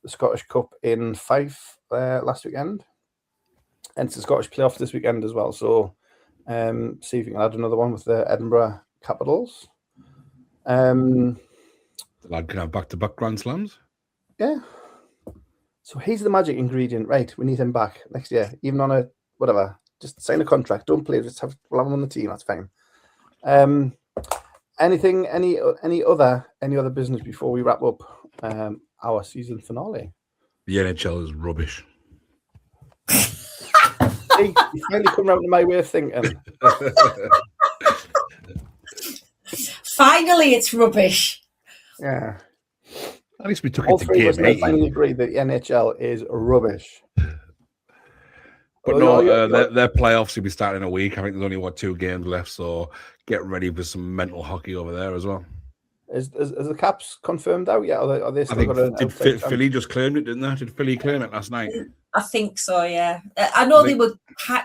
The Scottish Cup in Fife last weekend. And it's the Scottish playoff this weekend as well. So see if you can add another one with the Edinburgh Capitals. The lad can have back-to-back Grand Slams. Yeah. So he's the magic ingredient. Right, we need him back next year. Even on a, whatever, just sign a contract. Don't play, we'll have him on the team. That's fine. Any other business before we wrap up? our season finale. The NHL is rubbish. Hey, you finally come round to my way of thinking. Finally, it's rubbish. Yeah. At least we took All it to three of us game now 80. finally agree that the NHL is rubbish. But Well, no, their playoffs will be starting in a week. I think there's only 2 games left, so get ready for some mental hockey over there as well. Is the Caps confirmed out yet? Are they I still think got an outside chance? Philly just claimed it, didn't they? Did Philly claim it last night? I think so, yeah. I know they were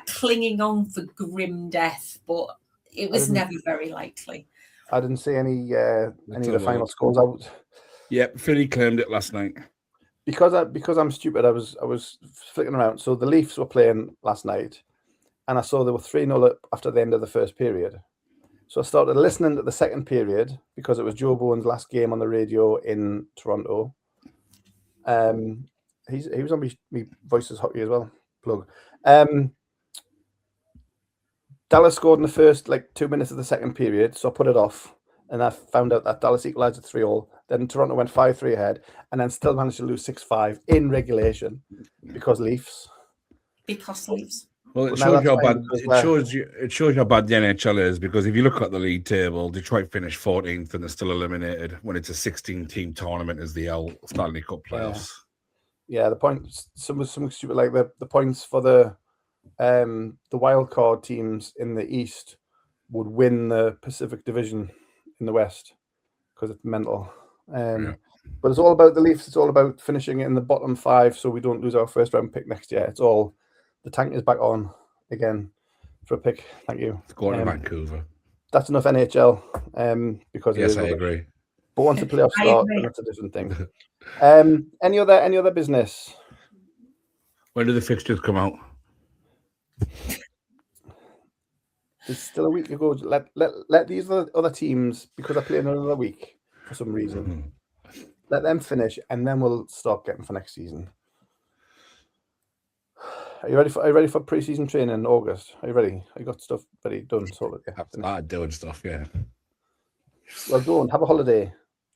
clinging on for grim death, but it was never very likely. I didn't see any of the final scores out. Yep, Philly claimed it last night. Because I'm stupid, I was flicking around. So the Leafs were playing last night, and I saw they were 3-0 up after the end of the first period. So I started listening to the second period because it was Joe Bowen's last game on the radio in Toronto. He was on me Voices Hockey as well. Plug. Dallas scored in the first 2 minutes of the second period, so I put it off, and I found out that Dallas equalized at 3-3. Then Toronto went 5-3 ahead, and then still managed to lose 6-5 in regulation because Leafs. Because Leafs. Well, it shows you how bad it shows you how bad the NHL is, because if you look at the league table, Detroit finished 14th and they're still eliminated when it's a 16-team tournament as the Stanley Cup playoffs. Yeah, the points. Something stupid like the points for the wild card teams in the East would win the Pacific Division in the West because it's mental. But it's all about the Leafs. It's all about finishing in the bottom 5 so we don't lose our first round pick next year. It's all. The tank is back on again for a pick. Thank you. It's going to Vancouver. That's enough NHL. Because yes, I agree. But once the playoffs start, then that's a different thing. Any other business? When do the fixtures come out? There's still a week to go. Let these other teams, because they're playing another week for some reason. Let them finish, and then we'll start getting for next season. Are you ready for pre-season training in August? Are you ready? Have you got stuff ready, done, sorted? I've started doing stuff, yeah. Well, go on, have a holiday.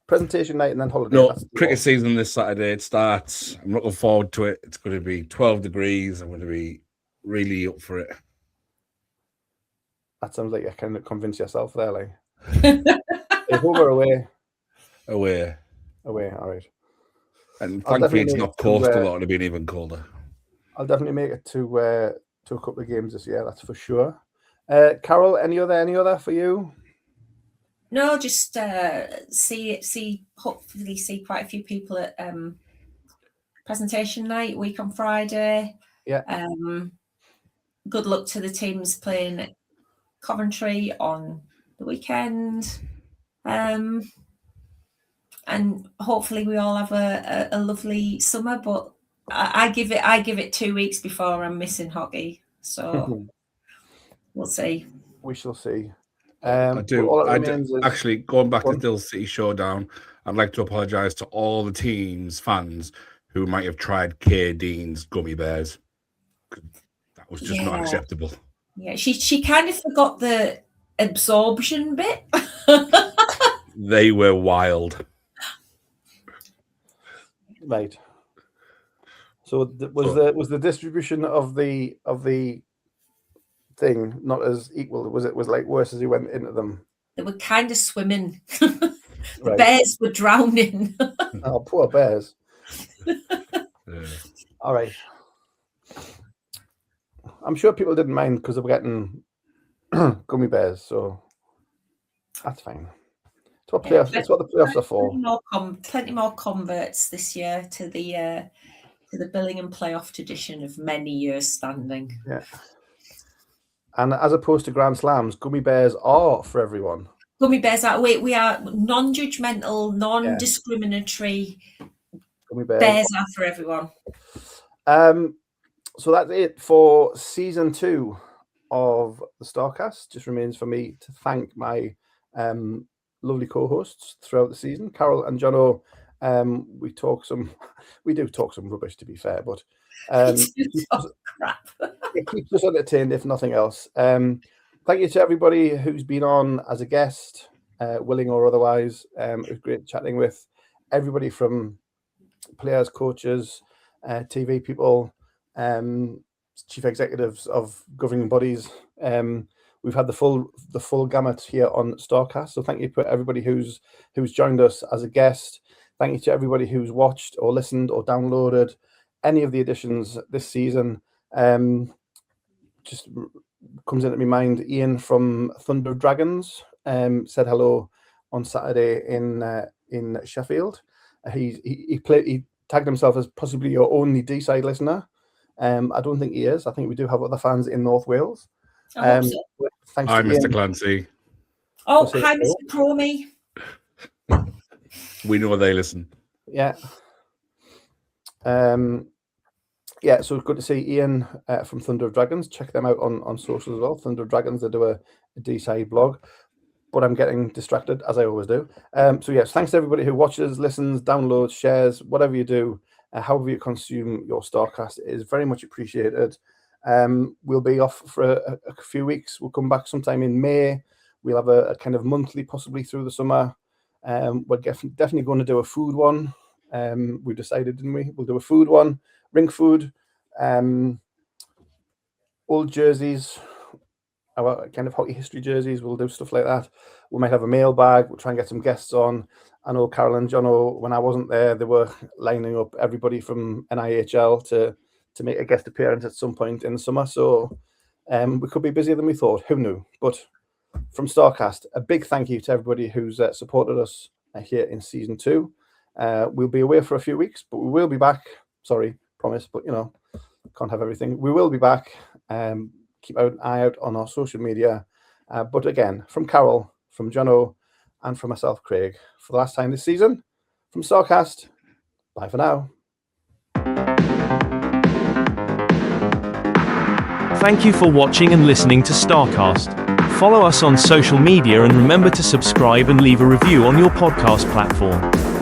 Presentation night and then holiday. No, cricket season this Saturday. It starts. I'm looking forward to it. It's going to be 12 degrees. I'm going to be really up for it. That sounds like you kind of convince yourself there, like. Hey, home or away? Away. Away, all right. And thankfully it's not coastal, it would have been even colder. I'll definitely make it to a couple of games this year, that's for sure. Carol, any other for you? No, just hopefully see quite a few people at presentation night, week on Friday. Yeah. Good luck to the teams playing at Coventry on the weekend. And hopefully we all have a lovely summer, but I give it 2 weeks before I'm missing hockey. So we'll see. We shall see. Actually, going back to Steel City Showdown, I'd like to apologise to all the teams' fans who might have tried Kay Dean's gummy bears. That was just not acceptable. Yeah, she kind of forgot the absorption bit. They were wild. Right. So was the distribution of the thing not as equal? Was it like worse as you went into them? They were kind of swimming. The bears were drowning. Oh, poor bears. Yeah. All right. I'm sure people didn't mind because they were getting gummy bears, so that's fine. It's what playoffs. It's what the playoffs are for. Plenty more converts this year to the Billingham playoff tradition of many years standing. Yeah. And as opposed to Grand Slams, gummy bears are for everyone. Gummy bears are we are non-judgmental, non-discriminatory. Gummy bears are for everyone. So that's it for season 2 of the STARCAST. Just remains for me to thank my lovely co-hosts throughout the season, Carol and Jono. We do talk some rubbish, to be fair, but it keeps us entertained, if nothing else. Thank you to everybody who's been on as a guest, willing or otherwise. It was great chatting with everybody from players, coaches, TV people, chief executives of governing bodies. We've had the full gamut here on STARCAST. So thank you to everybody who's joined us as a guest. Thank you to everybody who's watched or listened or downloaded any of the editions this season. Just comes into my mind, Ian from Thunder of Dragons said hello on Saturday in Sheffield. He tagged himself as possibly your only D-side listener. I don't think he is. I think we do have other fans in North Wales. I hope so. Thanks Hi, to Mr. Ian. Clancy. Oh, hi, Mr. Cromie. We know they listen. Yeah. Yeah, so it's good to see Ian from Thunder of Dragons. Check them out on social as well. Thunder of Dragons, they do a D-side blog. But I'm getting distracted, as I always do. So yes, thanks to everybody who watches, listens, downloads, shares, whatever you do, however you consume your STARCAST, it is very much appreciated. We'll be off for a few weeks. We'll come back sometime in May. We'll have a kind of monthly, possibly through the summer. We're definitely going to do a food one. We decided, didn't we? We'll do a food one, rink food, old jerseys, our kind of hockey history jerseys. We'll do stuff like that. We might have a mailbag. We'll try and get some guests on. I know Carol and Jono, when I wasn't there, they were lining up everybody from NIHL to make a guest appearance at some point in the summer. So we could be busier than we thought. Who knew? But from STARCAST, a big thank you to everybody who's supported us here in season 2. We'll be away for a few weeks, but we will be back. Sorry, promise, but can't have everything. We will be back. Keep an eye out on our social media. But again, from Carol, from Jono, and from myself, Craig, for the last time this season, from STARCAST, bye for now. Thank you for watching and listening to STARCAST. Follow us on social media and remember to subscribe and leave a review on your podcast platform.